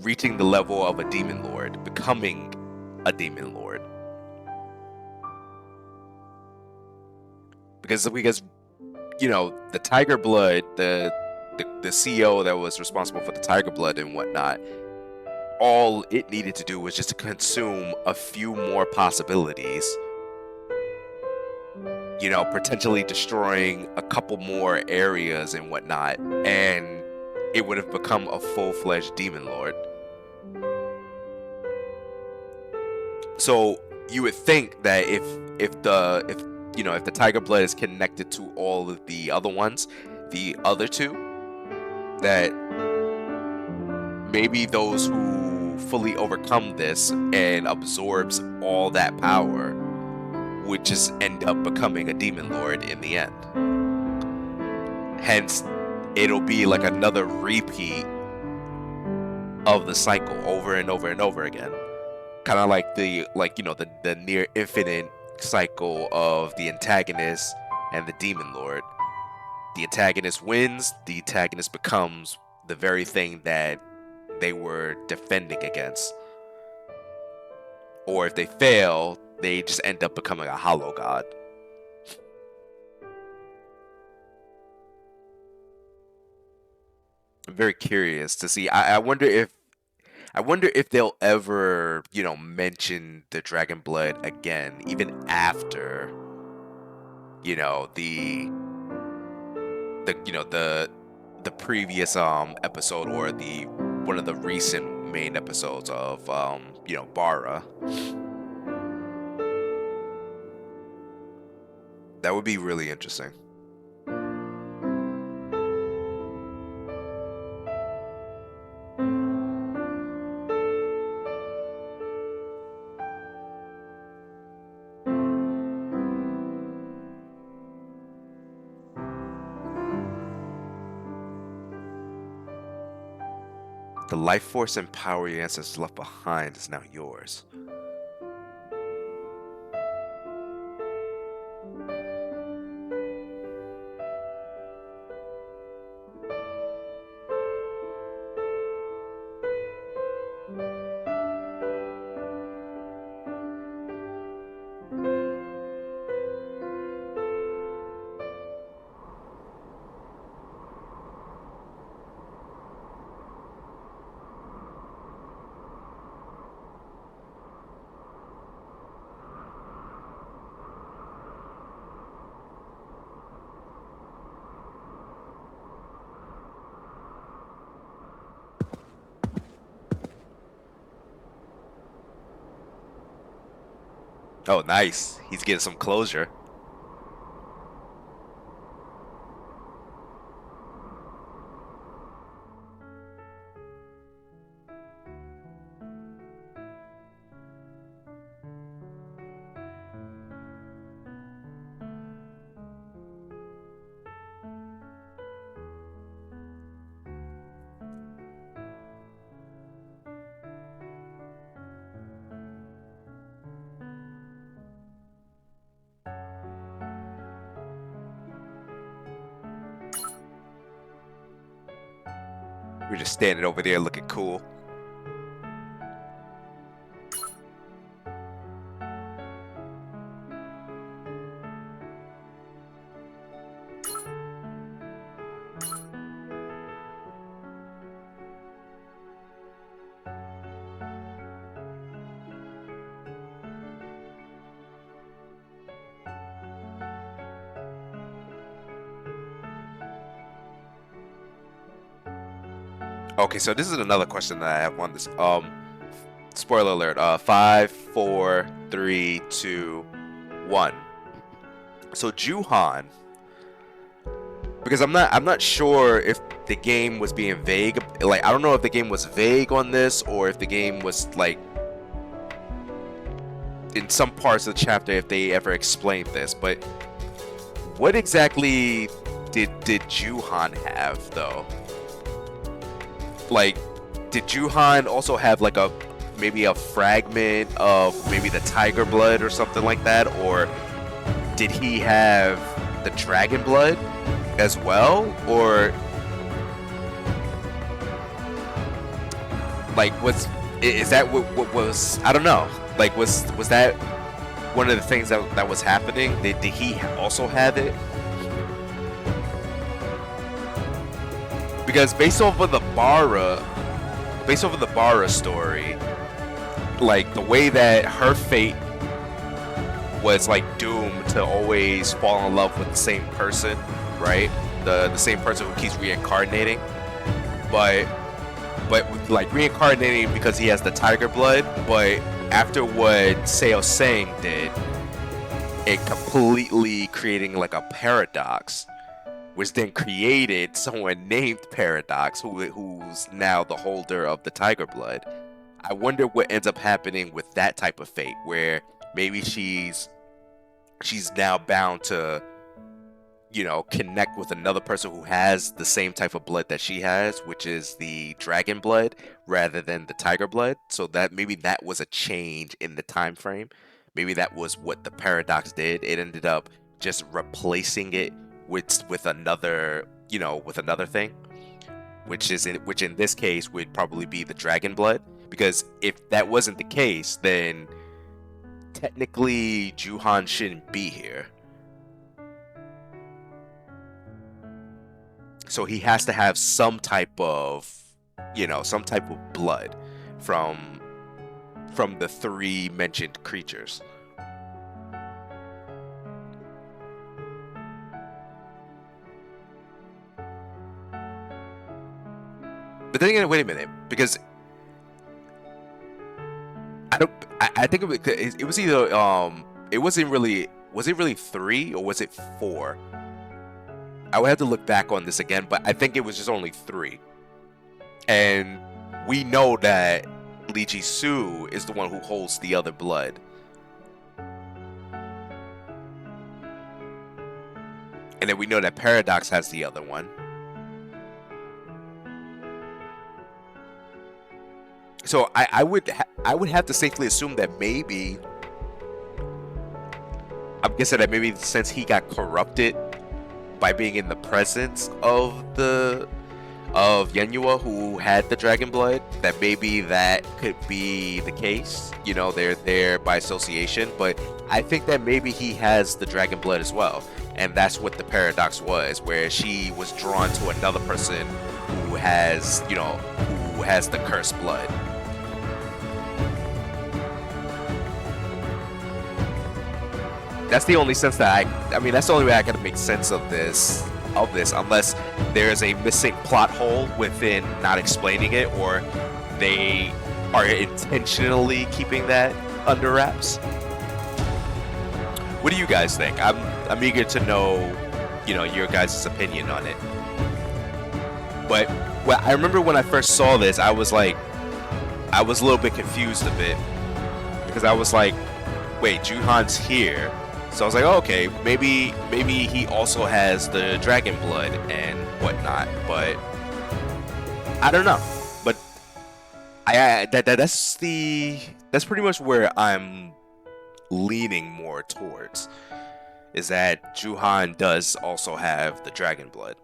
reaching the level of a demon lord, becoming a demon lord. Because you know, the tiger blood, the CEO that was responsible for the tiger blood and whatnot, all it needed to do was just to consume a few more possibilities, you know, potentially destroying a couple more areas and whatnot, and it would have become a full-fledged demon lord. So you would think that if the tiger blood is connected to all of the other ones, the other two, that maybe those who fully overcome this and absorbs all that power would just end up becoming a demon lord in the end. Hence, it'll be like another repeat of the cycle over and over and over again. Kind of like the near infinite cycle of the antagonist and the demon lord. The antagonist wins, the antagonist becomes the very thing that they were defending against. Or if they fail, they just end up becoming a hollow god. I'm very curious to see. I wonder if they'll ever, mention the dragon blood again, even after, the previous episode, or the one of the recent main episodes of Bara. That would be really interesting. The life force and power your ancestors left behind is now yours. Oh, nice. He's getting some closure. We're just standing over there looking cool. Okay, so this is another question that I have on this. Spoiler alert. 5, 4, 3, 2, 1. So Juhan, because I'm not sure if the game was being vague. Like, I don't know if the game was vague on this or if the game was like in some parts of the chapter if they ever explained this. But what exactly did Juhan have though? Like, did Juhan also have like maybe a fragment of maybe the tiger blood or something like that, or did he have the dragon blood as well, or like is that what was, I don't know, like was that one of the things that was happening? Did he also have it? Because based off of the Bara story, like the way that her fate was like doomed to always fall in love with the same person, right? The same person who keeps reincarnating, but like reincarnating because he has the tiger blood. But after what Seo Sang did, it completely creating like a paradox, which then created someone named Paradox, who's now the holder of the tiger blood. I wonder what ends up happening with that type of fate, where maybe she's now bound to, you know, connect with another person who has the same type of blood that she has, which is the dragon blood rather than the tiger blood. So that maybe that was a change in the time frame. Maybe that was what the paradox did. It ended up just replacing it with another, you know, with another thing, which in this case would probably be the dragon blood. Because if that wasn't the case, then technically Juhan shouldn't be here. So he has to have some type of, you know, some type of blood from the three mentioned creatures. But then again, wait a minute, because I think it was either was it really 3 or was it 4? I would have to look back on this again, but I think it was just only 3. And we know that Lee Ji-soo is the one who holds the other blood. And then we know that Paradox has the other one. So I would have to safely assume that maybe, I'm guessing that maybe since he got corrupted by being in the presence of Yenyua, who had the dragon blood, that maybe that could be the case. You know, they're there by association. But I think that maybe he has the dragon blood as well, and that's what the paradox was, where she was drawn to another person who has, you know, who has the cursed blood. That's the only sense that I mean, that's the only way I can make sense of this, unless there is a missing plot hole within not explaining it, or they are intentionally keeping that under wraps. What do you guys think? I'm eager to know, your guys' opinion on it. But I remember when I first saw this, I was a little bit confused a bit because I was like, wait, Juhan's here. So I was like, oh, okay, maybe he also has the dragon blood and whatnot, but I don't know. But that's pretty much where I'm leaning more towards, is that Juhan does also have the dragon blood.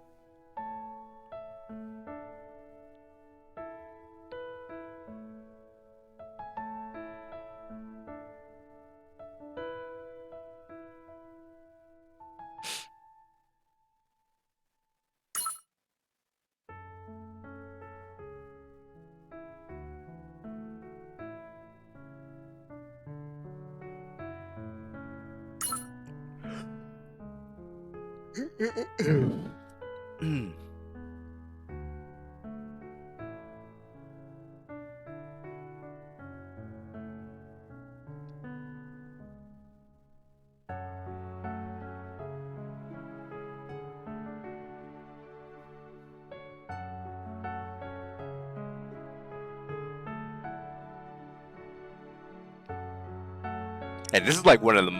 And this is like one of the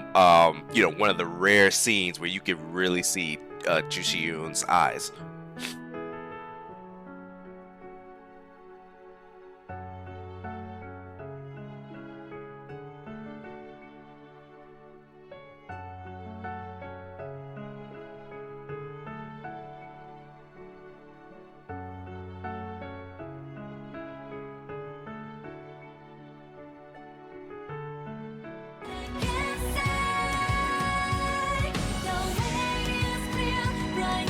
one of the rare scenes where you can really see Ju Si-yoon's eyes.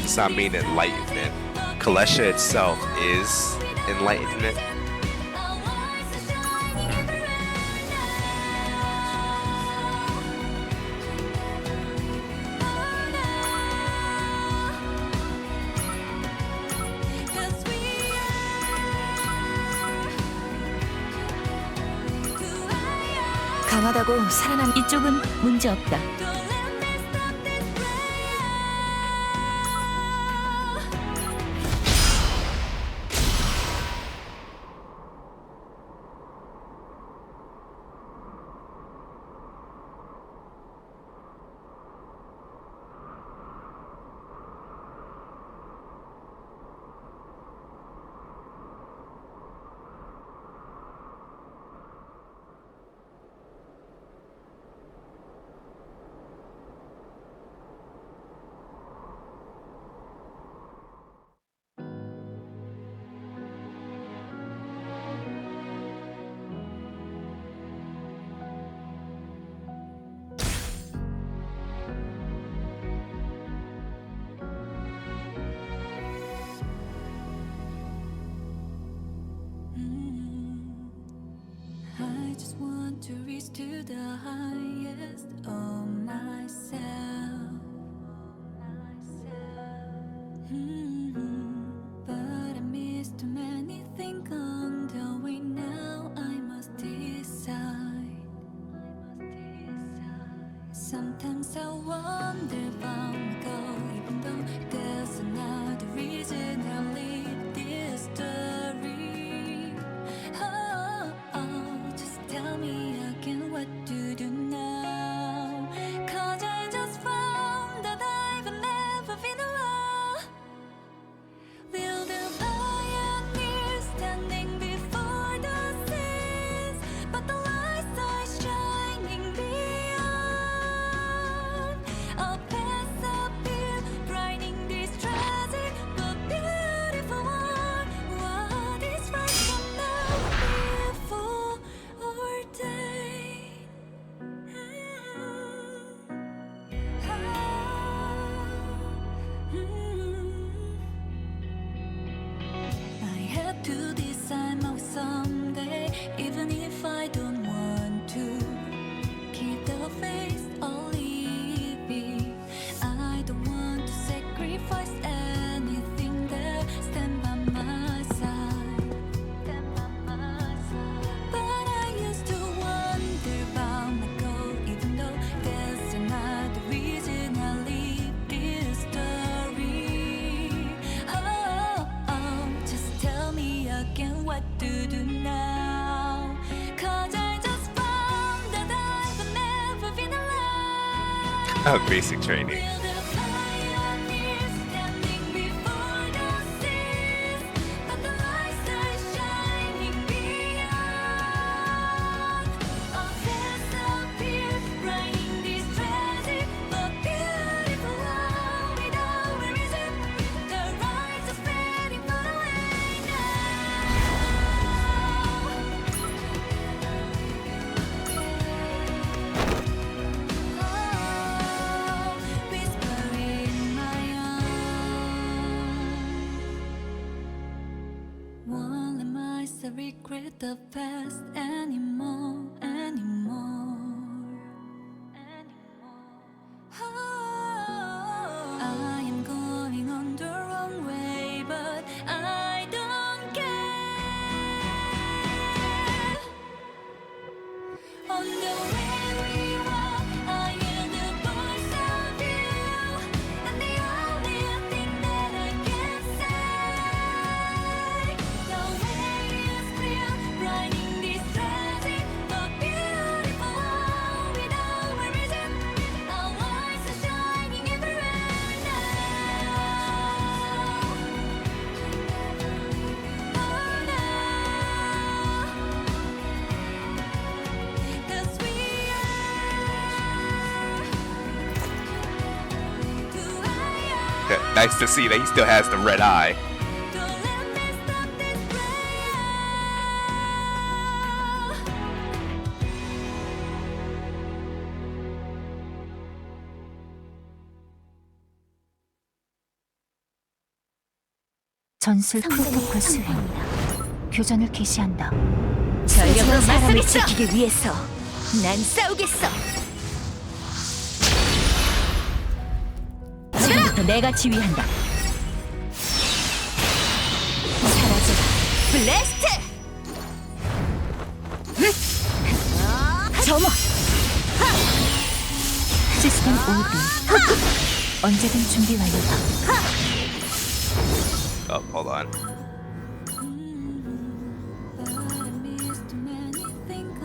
Does not mean enlightenment. Kalesha itself is enlightenment. 강하다고 살아남. 이쪽은 문제 없다. I just want to reach to the highest of myself. But I miss too many things on the way now. I must decide. Sometimes I wonder about my goal, even though there's another reason I live this story. Just tell me again what to do now. 'Cause I just found that I've never been alone. Will the pioneer standing before the seas, but the lights are shining beyond. A path appear, brightening this tragic but beautiful world. What is right from now before ordained? I have to decide my someday, even if I don't want to. Keep the faith or leave it. I don't want to sacrifice anything there. Stand by my side. But I used to wonder about my goal, even though there's another Basic training. We're the pioneers standing before the seas, but the lights are shining beyond. All disappear, writing this tragic but beautiful world without a reason. The lights are fading far away now. Whisper in my arms. Won't let myself regret the past anymore, anymore. I am going on the wrong way, but I don't care. On the way we walk, I hear the voice of you, and the only thing that I can say, the way is clear, writing this tragic but beautiful world without a reason. Our lights are shining everywhere now. Oh, now. 'Cause we are Nice to see that he still has the red eye. Don't let me stop this prayer. 전술 프로토콜 수행. 교전을 개시한다. 전력으로 사람을 맞서겠어. 지키기 위해서 난 싸우겠어. 지금부터 내가 지휘한다. 사라져라. 블래스트. 점화. 시스템 오비. 언제든 준비 완료다. Oh, hold on. But I miss too many things.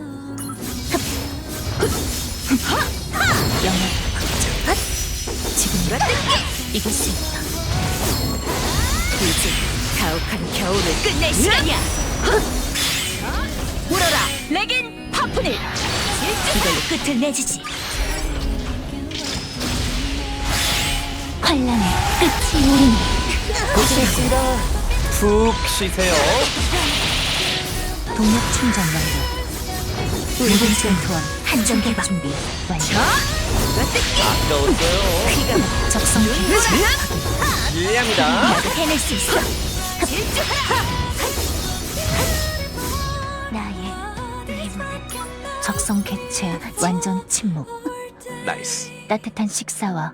영역 확장. 지금으로 이길 수 있다. 이제 가혹한 겨울을 끝낼 시간이야. 물어라, 레긴 파프닐. 이걸로 끝을 내주지. 환란의 끝이 오리니. 고생했습니다. 푹 쉬세요. 동력 충전 완료. 모든 전투원 한정 개방 준비 완료. 아까웠어요. 적성 개체 실례합니다. 나도 해낼 수 있어. 나의 힘은 적성 개체 완전 침묵. Nice. 따뜻한 식사와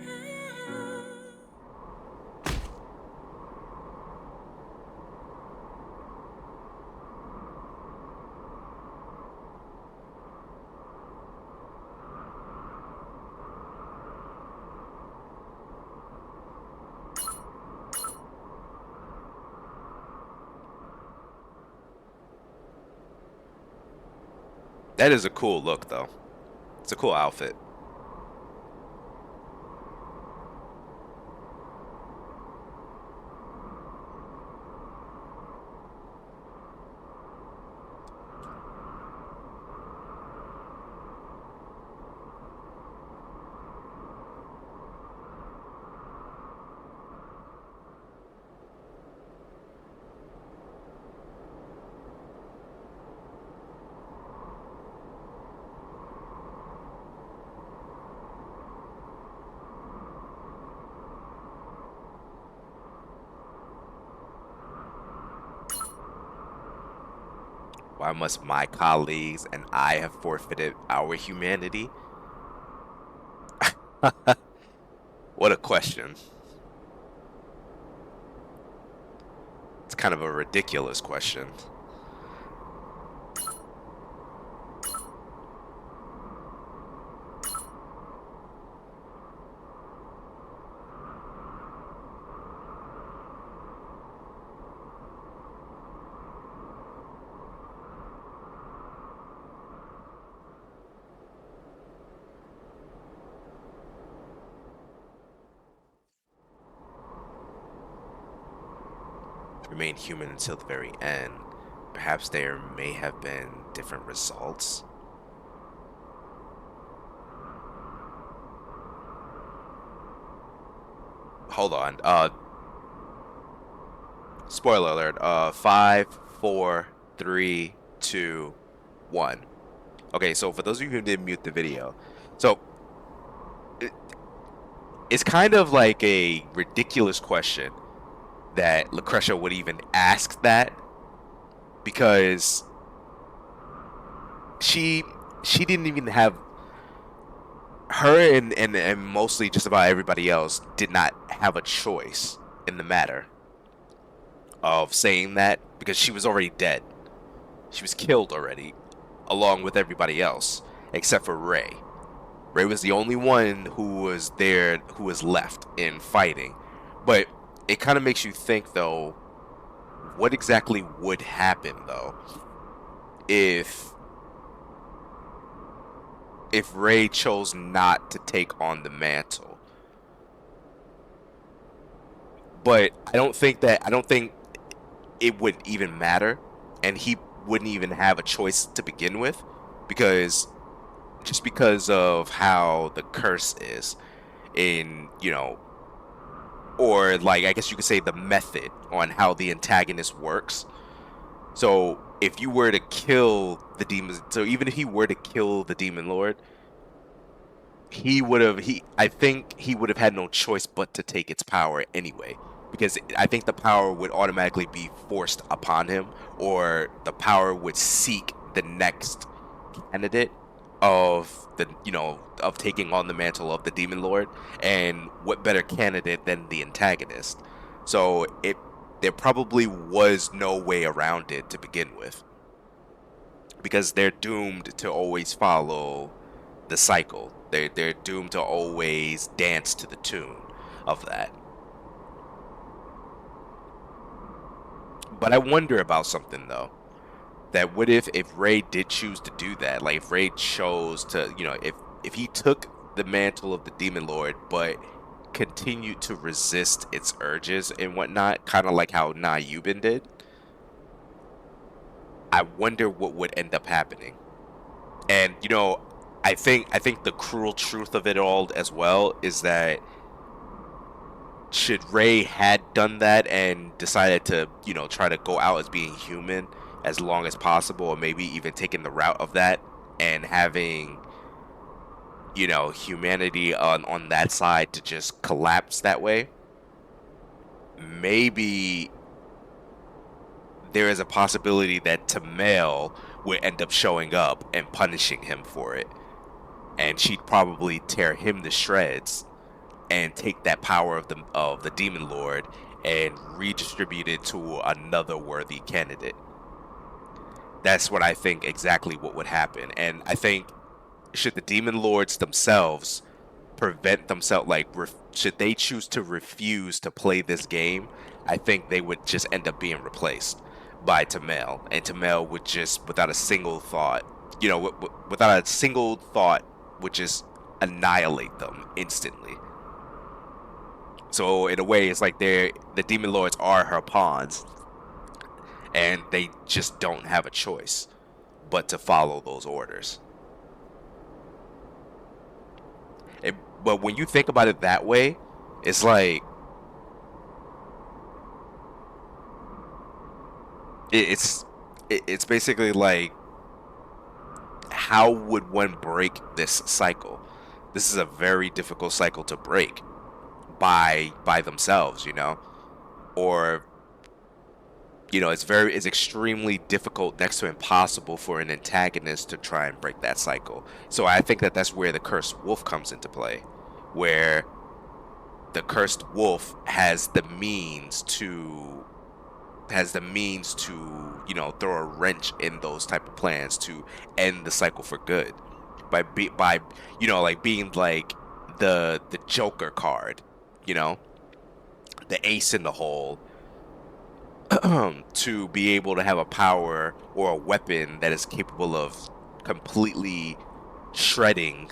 That is a cool look, though. It's a cool outfit. Why must my colleagues and I have forfeited our humanity? What a question. It's kind of a ridiculous question. remain human until the very end, perhaps there may have been different results. Hold on. Spoiler alert. 5, 4, 3, 2, 1. Okay, so for those of you who didn't mute the video, so it's kind of like a ridiculous question that Lucretia would even ask that, because she didn't even have her and mostly just about everybody else did not have a choice in the matter of saying that, because she was already dead. She was killed already, along with everybody else, except for Ray. Ray was the only one who was there, who was left in fighting. But it kind of makes you think, though, what exactly would happen, though, if Ray chose not to take on the mantle. But I don't think it would even matter, and he wouldn't even have a choice to begin with, because just because of how the curse is in, or like, I guess you could say the method on how the antagonist works. So if you were to kill the demons, so even if he were to kill the demon lord, I think he would have had no choice but to take its power anyway, because I think the power would automatically be forced upon him, or the power would seek the next candidate of of taking on the mantle of the demon lord, and what better candidate than the antagonist? So there probably was no way around it to begin with, because they're doomed to always follow the cycle. They're doomed to always dance to the tune of that. But I wonder about something, though. That what if Ray did choose to do that? Like, if Ray chose to, if he took the mantle of the demon lord, but continued to resist its urges and whatnot, kind of like how Na Yubin did. I wonder what would end up happening. And I think the cruel truth of it all as well is that should Ray had done that and decided to, try to go out as being human as long as possible, or maybe even taking the route of that and having, humanity on that side to just collapse that way, maybe there is a possibility that Tamel would end up showing up and punishing him for it. And she'd probably tear him to shreds and take that power of the demon lord and redistribute it to another worthy candidate. That's what I think exactly what would happen. And I think, should the demon lords themselves prevent themselves, like, should they choose to refuse to play this game, I think they would just end up being replaced by Tamel, and Tamel would just, without a single thought, without a single thought, would just annihilate them instantly. So in a way, it's like the demon lords are her pawns, and they just don't have a choice but to follow those orders. But when you think about it that way, it's like it's basically like, how would one break this cycle? This is a very difficult cycle to break by themselves, or it's extremely difficult, next to impossible, for an antagonist to try and break that cycle. So I think that's where the cursed wolf comes into play, where the cursed wolf has the means to throw a wrench in those type of plans to end the cycle for good, by being like the Joker card, the ace in the hole, to be able to have a power or a weapon that is capable of completely shredding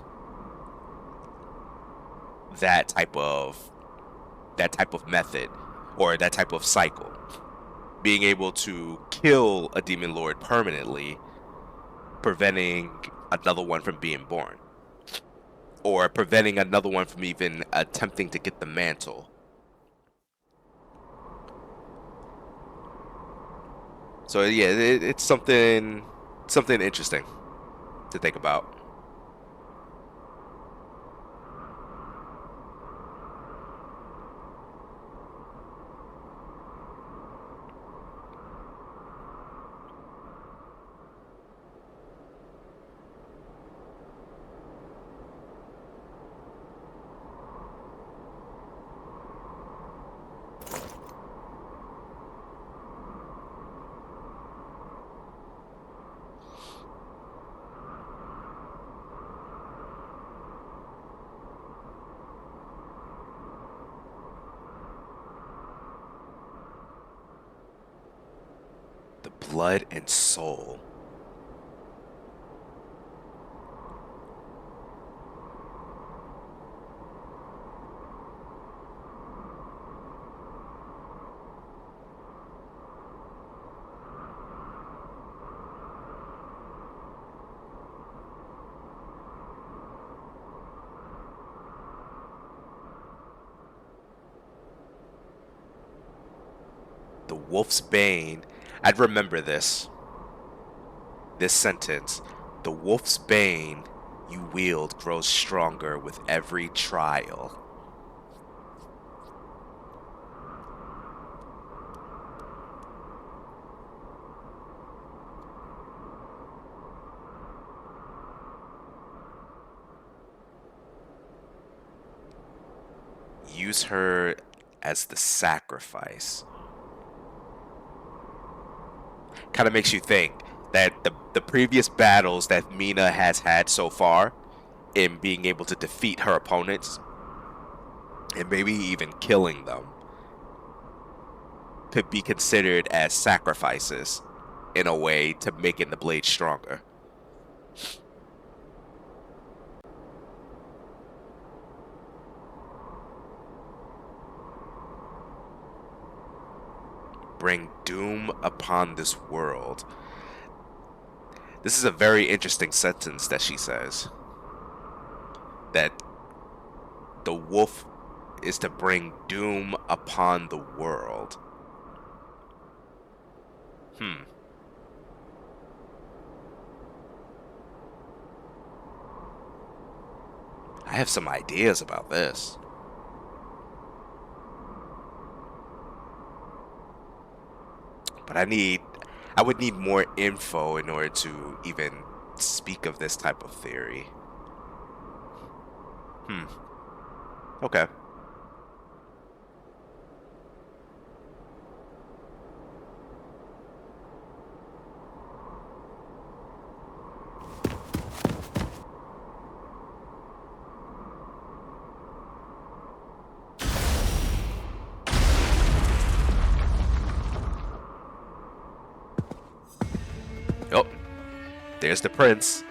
that type of method or that type of cycle. being able to kill a demon lord permanently, preventing another one from being born, or preventing another one from even attempting to get the mantle. So yeah, it's something interesting to think about. The blood and soul. The wolf's bane. I'd remember this sentence. The wolf's bane you wield grows stronger with every trial. Use her as the sacrifice. Kind of makes you think that the previous battles that Mina has had so far in being able to defeat her opponents and maybe even killing them could be considered as sacrifices in a way to making the blade stronger. Bring doom upon this world. This is a very interesting sentence that she says. That the wolf is to bring doom upon the world. I have some ideas about this. But I would need more info in order to even speak of this type of theory. Okay. Oh, there's the prince.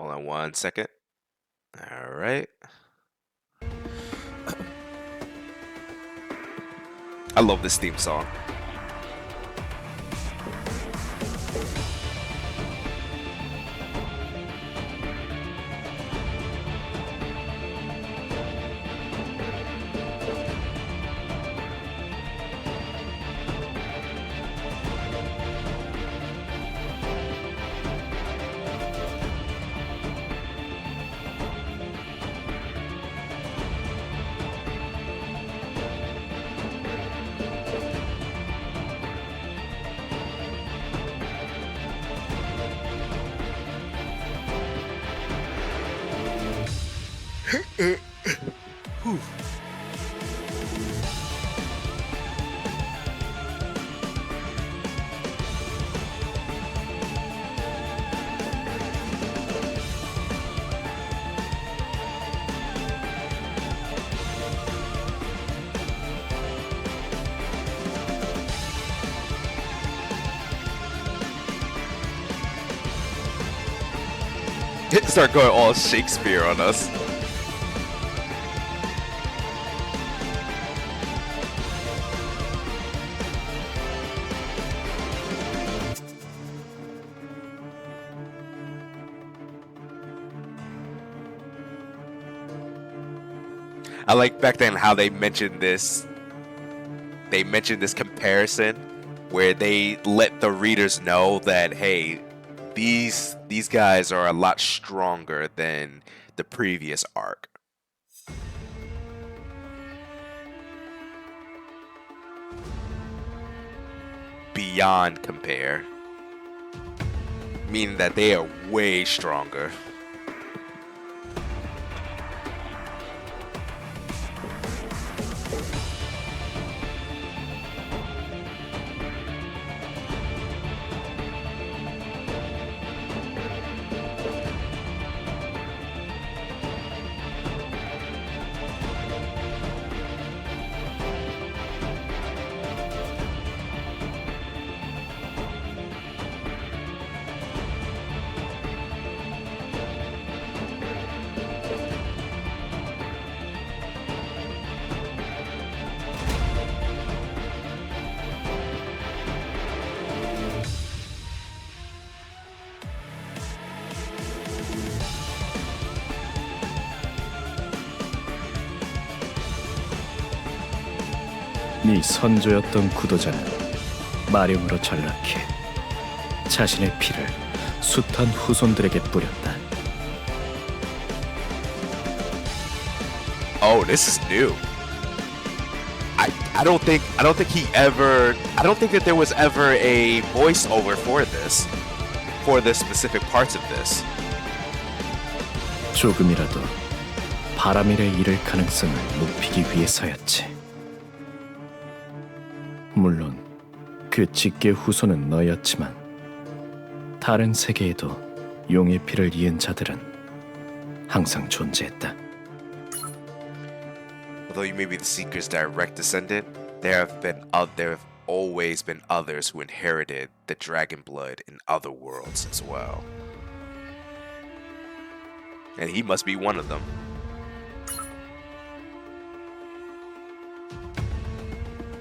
Hold on 1 second. All right. I love this theme song. Start going all Shakespeare on us. I like back then how they mentioned this. They mentioned this comparison where they let the readers know that, hey, these guys are a lot stronger than the previous arc. Beyond compare. Meaning that they are way stronger. 네 선조였던 구도자는 마룡으로 전락해 자신의 피를 숱한 후손들에게 뿌렸다. Oh, this is new. I don't think that there was ever a voiceover for the specific parts of this. 조금이라도 바람일에 이를 가능성을 높이기 위해서였지. 물론 그 직계 후손은 너였지만 다른 세계에도 용의 피를 이은 자들은 항상 존재했다. Although you may be the Seeker's direct descendant, there have always been others who inherited the dragon blood in other worlds as well. And he must be one of them.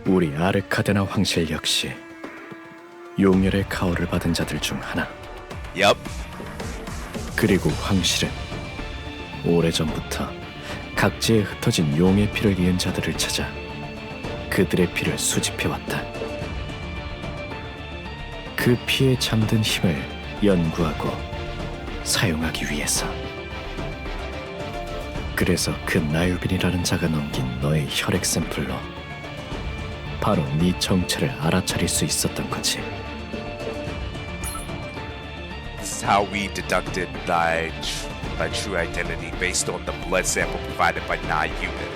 우리 아르카데나 황실 역시 용혈의 가호를 받은 자들 중 하나. Yup. 그리고 황실은 오래전부터 각지에 흩어진 용의 피를 이은 자들을 찾아 그들의 피를 수집해왔다. 그 피에 잠든 힘을 연구하고 사용하기 위해서. 그래서 그 나유빈이라는 자가 넘긴 너의 혈액 샘플로 바로 네 정체를 알아차릴 수 있었던 거지. This is how we deducted thy true identity based on the blood sample provided by Na-Human.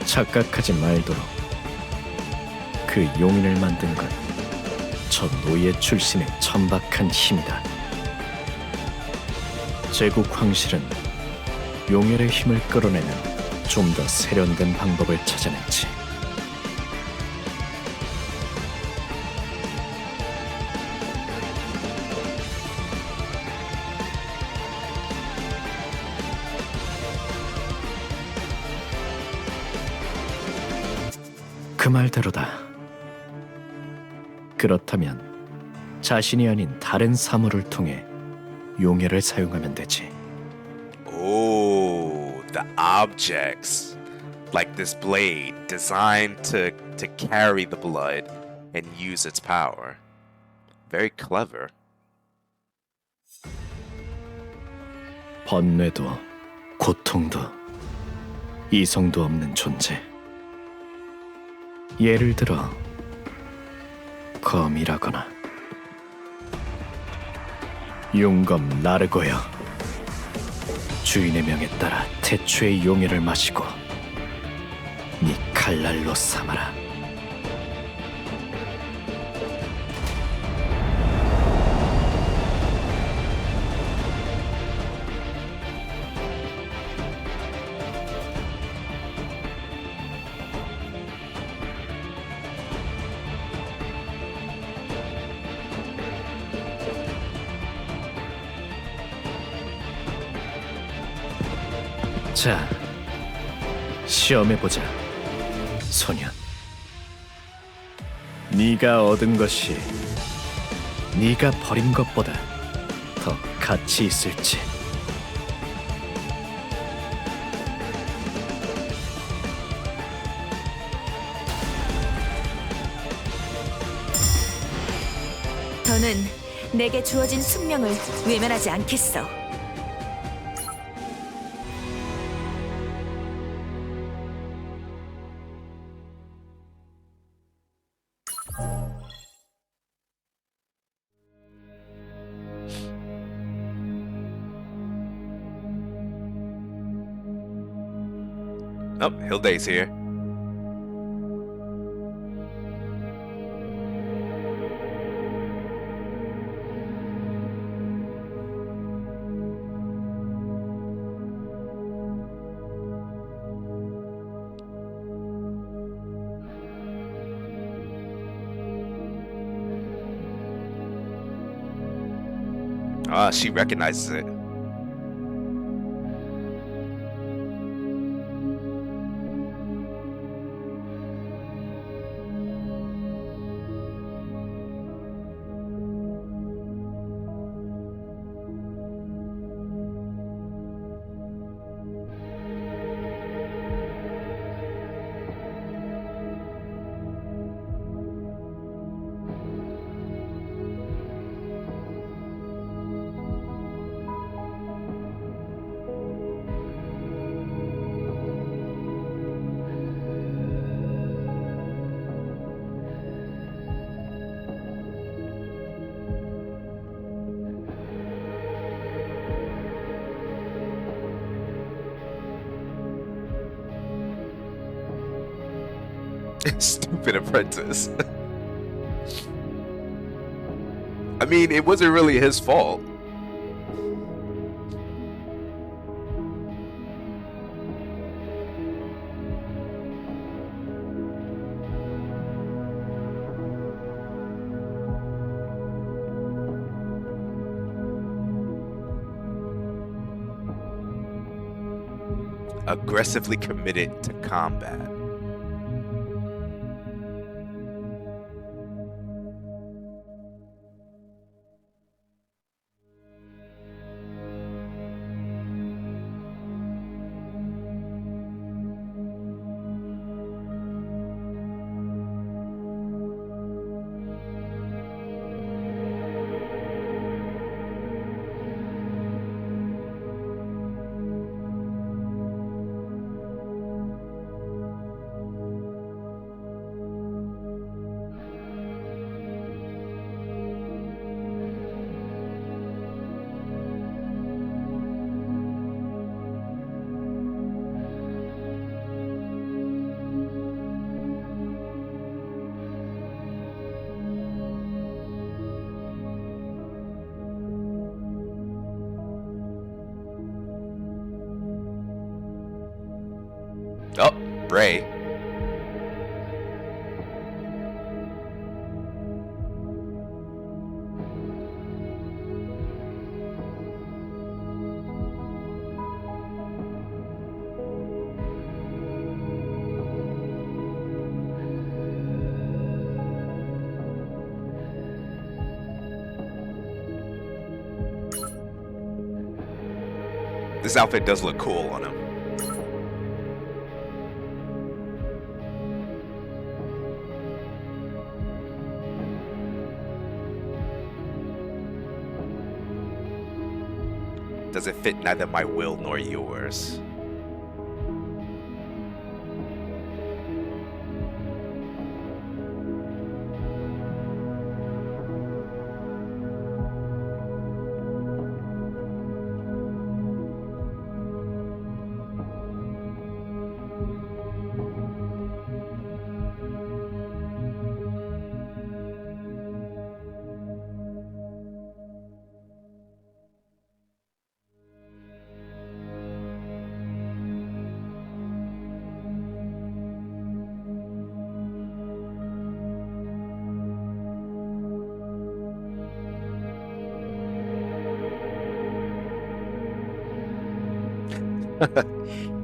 착각하지 말도록. 그 용인을 만든 건 저 노예 출신의 천박한 힘이다. 제국 황실은 용혈의 힘을 끌어내는 좀 더 세련된 방법을 찾아냈지. 그 말대로다. 그렇다면 자신이 아닌 다른 사물을 통해 용해를 사용하면 되지. Oh, the objects. Like this blade designed to carry the blood and use its power. Very clever. 번뇌도 고통도 이성도 없는 존재. 예를 들어 검이라거나. 용검 나르고여. 주인의 명에 따라 태초의 용해를 마시고 네 칼날로 삼아라. 자, 시험해보자, 소년. 네가 얻은 것이 네가 버린 것보다 더 가치 있을지. 더는 내게 주어진 숙명을 외면하지 않겠어. Oh, Hilde's here. Ah, she recognizes it. Stupid apprentice. I mean, it wasn't really his fault. Aggressively committed to combat. Oh, Bray. This outfit does look cool on him. Does it fit neither my will nor yours?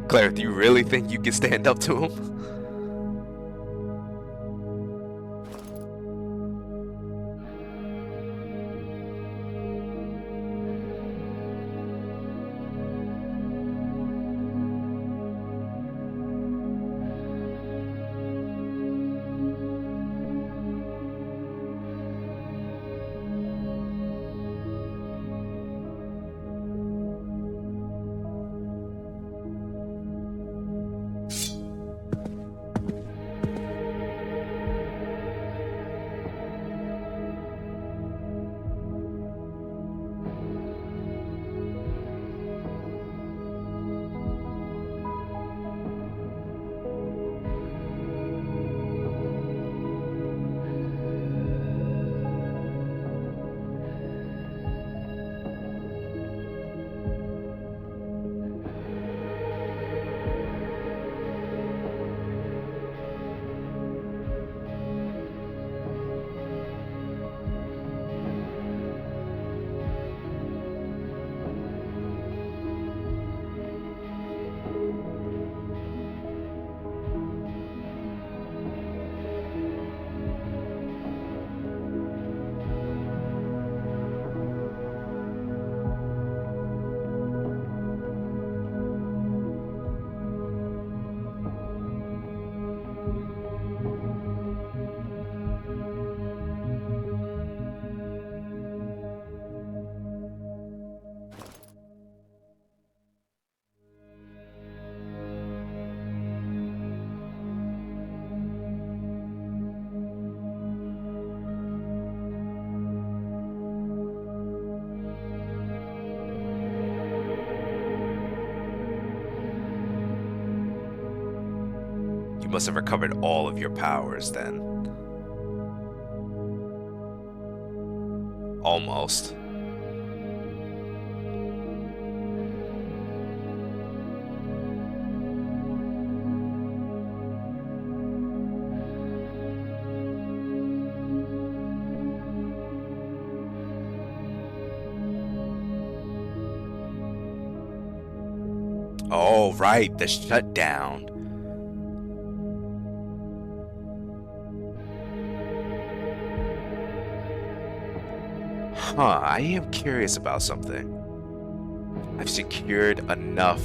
Claire, do you really think you can stand up to him? You must have recovered all of your powers then. Almost. Oh, right, the shutdown. Huh, I am curious about something. I've secured enough.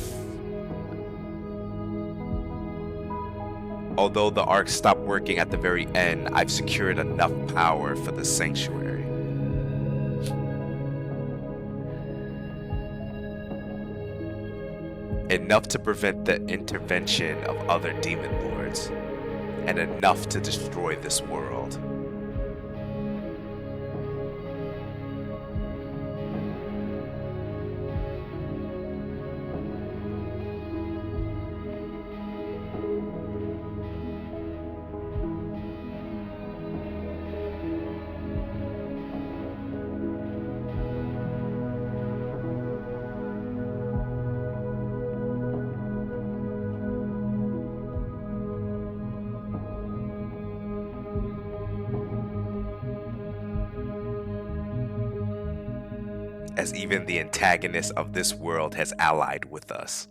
Although the arc stopped working at the very end, I've secured enough power for the sanctuary. Enough to prevent the intervention of other demon lords, and enough to destroy this world. As even the antagonist of this world has allied with us.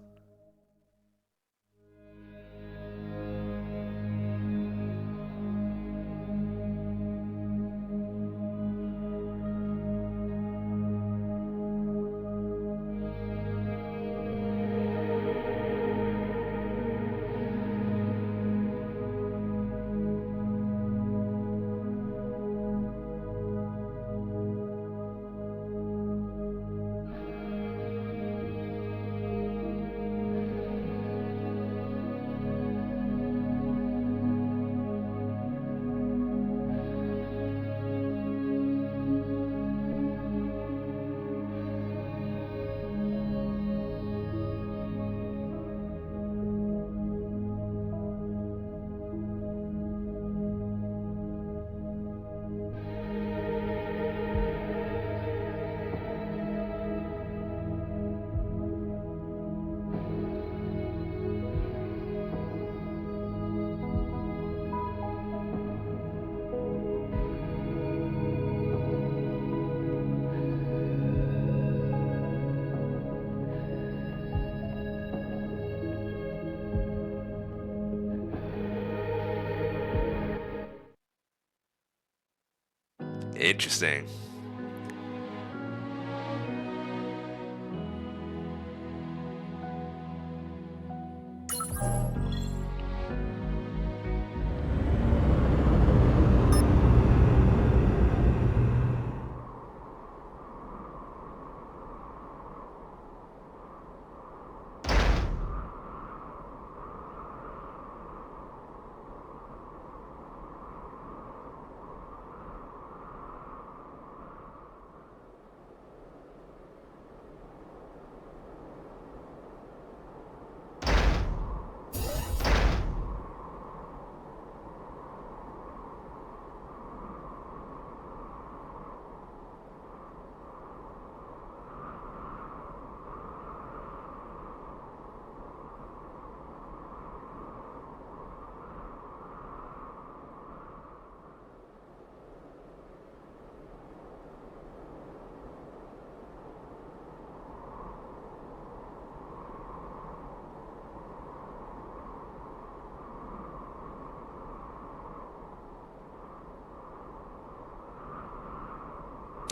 Interesting.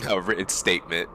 A written statement.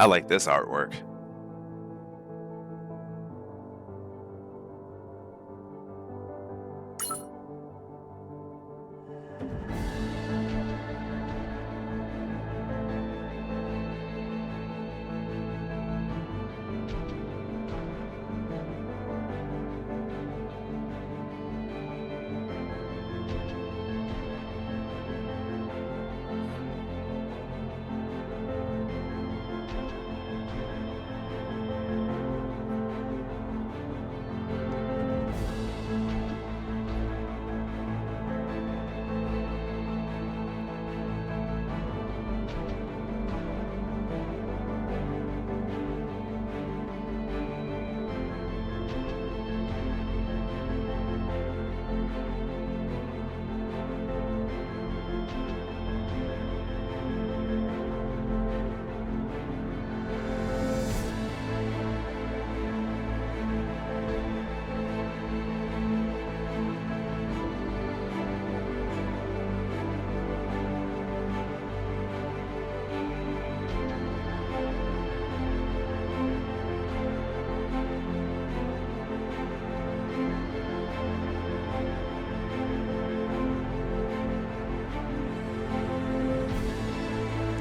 I like this artwork.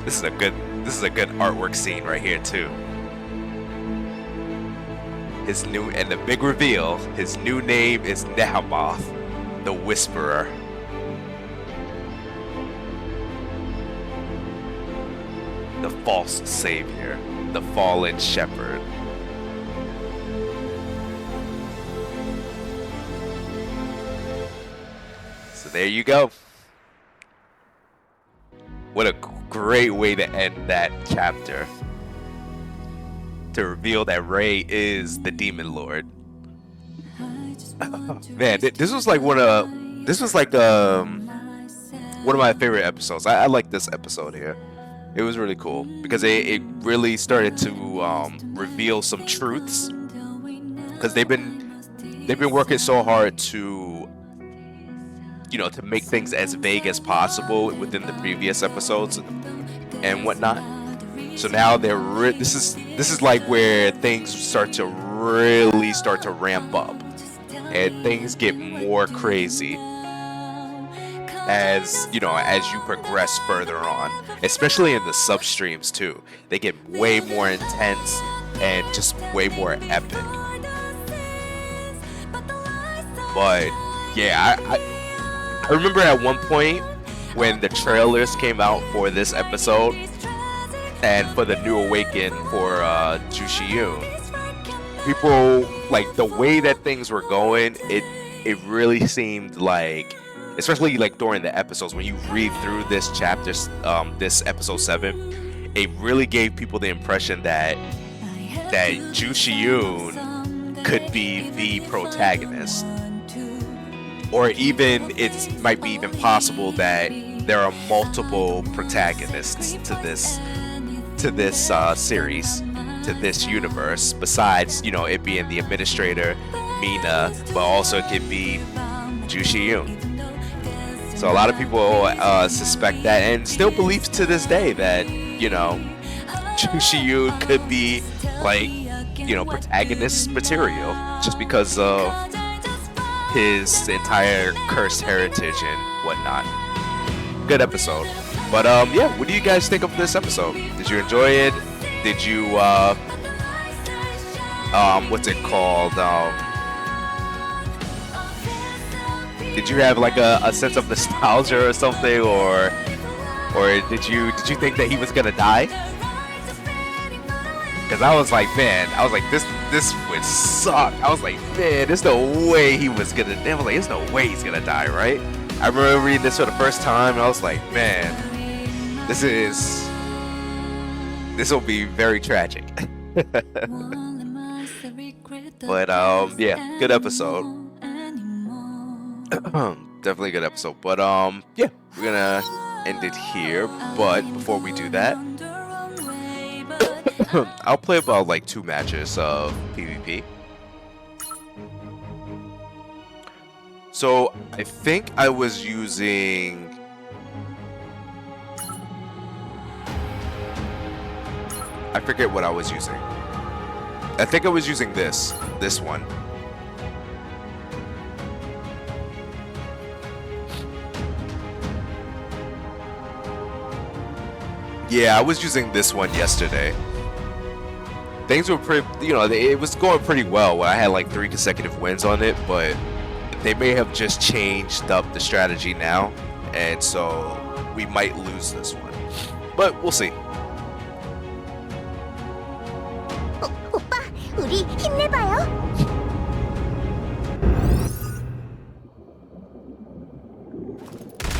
This is a good artwork scene right here too. And the big reveal, his new name is Nehemoth, the Whisperer. The false savior, the fallen shepherd. So there you go. What a great way to end that chapter. To reveal that Ray is the Demon Lord. Man, this was like one of my favorite episodes. I like this episode here. It was really cool because it really started to reveal some truths, because they've been working so hard to to make things as vague as possible within the previous episodes and whatnot. So now this is like where things really start to ramp up, and things get more crazy as as you progress further on, especially in the substreams too. They get way more intense and just way more epic. But yeah, I remember at one point when the trailers came out for this episode and for the New Awaken for Jushiyun, people, like, the way that things were going, it really seemed like, especially like during the episodes, when you read through this chapter, this episode 7, it really gave people the impression that Jushiyun could be the protagonist, or even it might be even possible that there are multiple protagonists to this series, to this universe, besides it being the administrator, Mina, but also it could be Jushiyun. So a lot of people suspect that, and still believes to this day that Jushiyun could be like protagonist material, just because of his entire cursed heritage and whatnot. Good episode. But yeah, what do you guys think of this episode? Did you enjoy it? Did you what's it called? Did you have like a sense of nostalgia or something, or did you think that he was gonna die? Because I was like, this would suck. I was like, man, there's no way he was gonna. I was like, there's no way he's gonna die, right? I remember reading this for the first time, and I was like, man, this will be very tragic. But yeah, good episode. Definitely a good episode. But yeah, we're gonna end it here. But before we do that, I'll play about like 2 matches of PvP. So I think I was using I forget what I was using. I think I was using this one. Yeah, I was using this one yesterday. Things were pretty, it was going pretty well when I had like 3 consecutive wins on it, but they may have just changed up the strategy now, and so we might lose this one. But we'll see. 오빠, 우리 힘내봐요.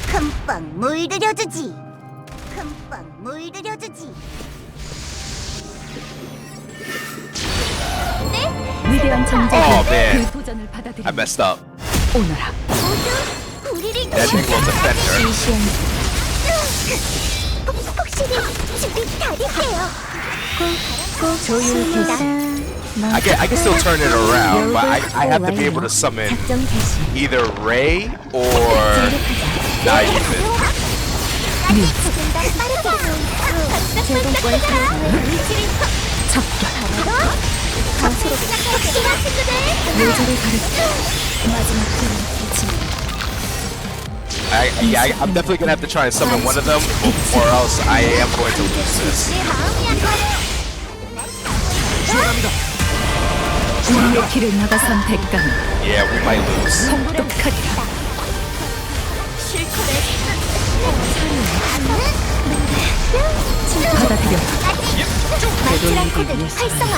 금방 물들여주지. 금방 물들여주지. 위대한 Oh 정적이 man, 그 도전을 받아들인 I messed up. 오너라. 모두 우리를 That thing was a defender. 확실히 준비 다 됐대요. 조율 I can still turn it around, but I have to be able to summon either Ray or not even. I'm definitely gonna have to try and summon one of them, or else I am going to lose this. 우리의 길을 나가선 대가는 Yeah, we might lose. 혹독하리라. 받아들여. 마치란 코드 활성화.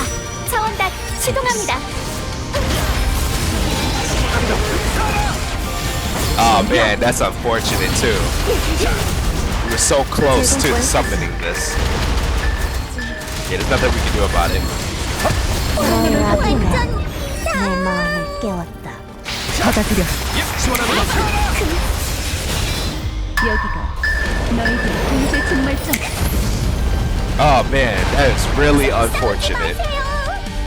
차원닭 출동합니다. Oh man, that's unfortunate too. We were so close to summoning this. Yeah, there's nothing we can do about it. 완전 내 마음을 깨웠다. 받아들여. 여기가 너희들 공세 증말점. Oh man, that is really unfortunate.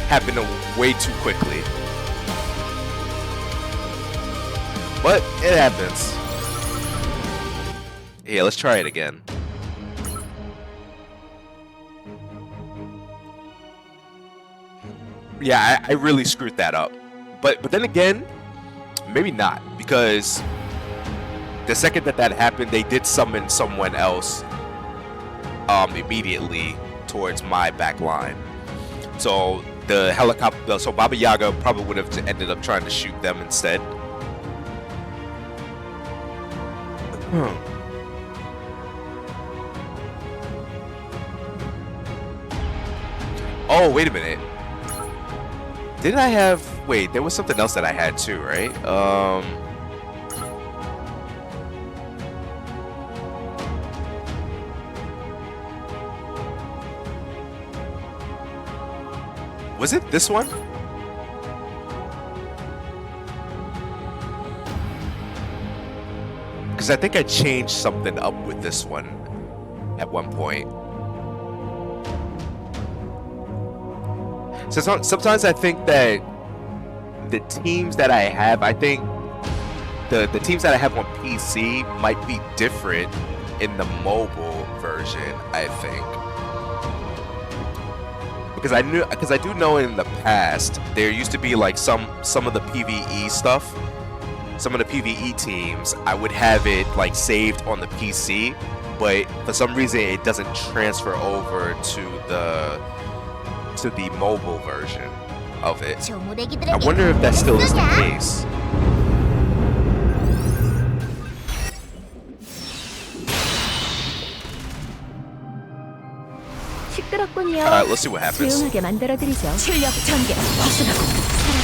Happened way too quickly. But it happens. Yeah, let's try it again. Yeah, I really screwed that up. But then again, maybe not, because the second that happened, they did summon someone else immediately towards my back line. So the helicopter, so Baba Yaga probably would have ended up trying to shoot them instead. Oh, wait a minute. Didn't I have... Wait, there was something else that I had too, right? Was it this one? Because I think I changed something up with this one at one point. So sometimes I think that the teams that I have, I think the teams that I have on PC might be different in the mobile version, I think. Because I do know in the past there used to be like some of the PvE stuff, some of the PvE teams, I would have it like saved on the PC, but for some reason it doesn't transfer over to the mobile version of it. I wonder if that still is the case. Alright, let's see what happens. 조용하게 만들어드리죠. 출력 전개.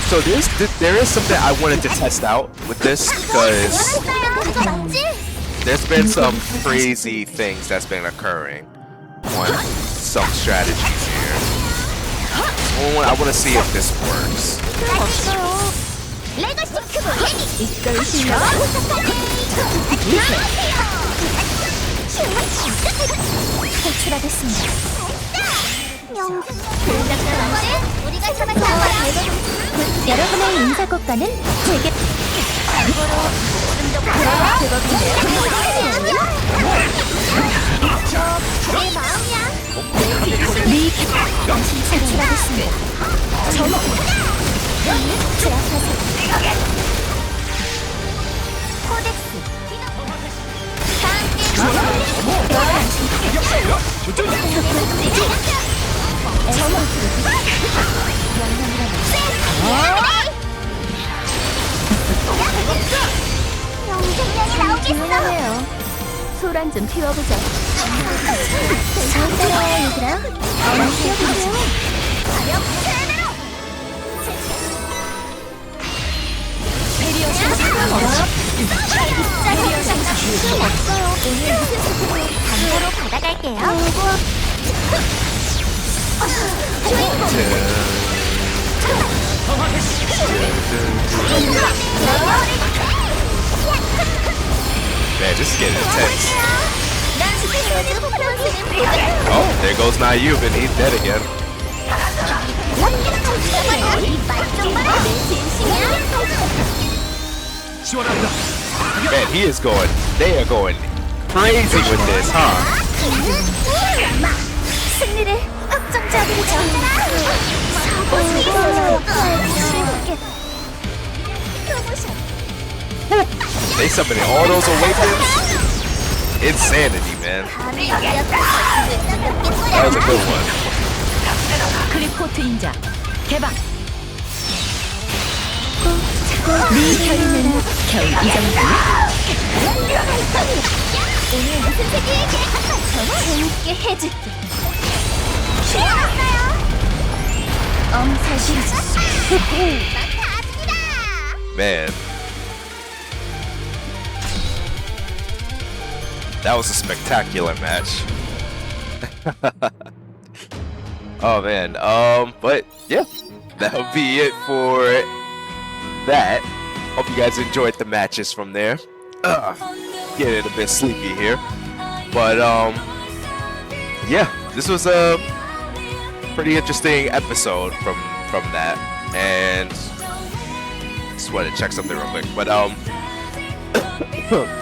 So there is something I wanted to test out with this, because there's been some crazy things that's been occurring on some strategies here. I want to see if this works. 여러분의 인사고과는 제게 조용하네요. 소란 좀 튀워보자. 잘 따라와 얘들아. 강도로 받아갈게요. Man, this is getting intense. Oh, there goes Nayub, and he's dead again. Man, he is going. They are going crazy with this, huh? 승리를 확정적이죠. They summoning all those awakens. Insanity, man. That was a good one. 클리포트 인자 개방. 네 혈이면 겨우 이 정도. 오늘 무슨 색이 재밌게 해줄게. Man. That was a spectacular match. Oh man, but yeah, that'll be it for that. Hope you guys enjoyed the matches from there. Getting a bit sleepy here, but yeah, this was a pretty interesting episode from that, and just wanted to check something real quick. But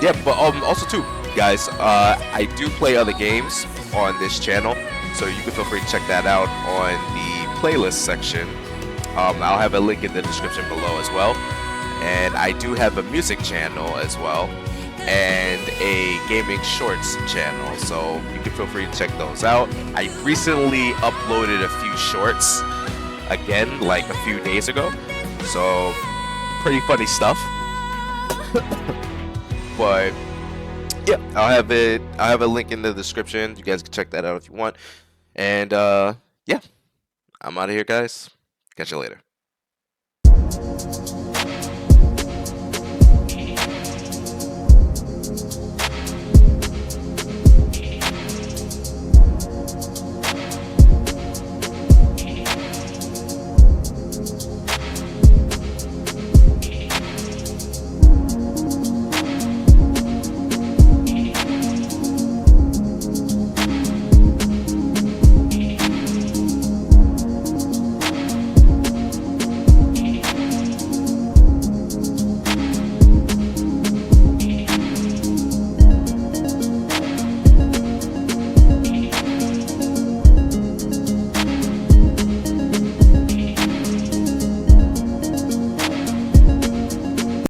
yeah, but also too, guys, I do play other games on this channel, so you can feel free to check that out on the playlist section I'll have a link in the description below as well. And I do have a music channel as well, and a gaming shorts channel, so you can feel free to check those out. I recently uploaded a few shorts again, like a few days ago, so pretty funny stuff. But yeah, I'll have a link in the description. You guys can check that out if you want. And yeah, I'm out of here, guys. Catch you later.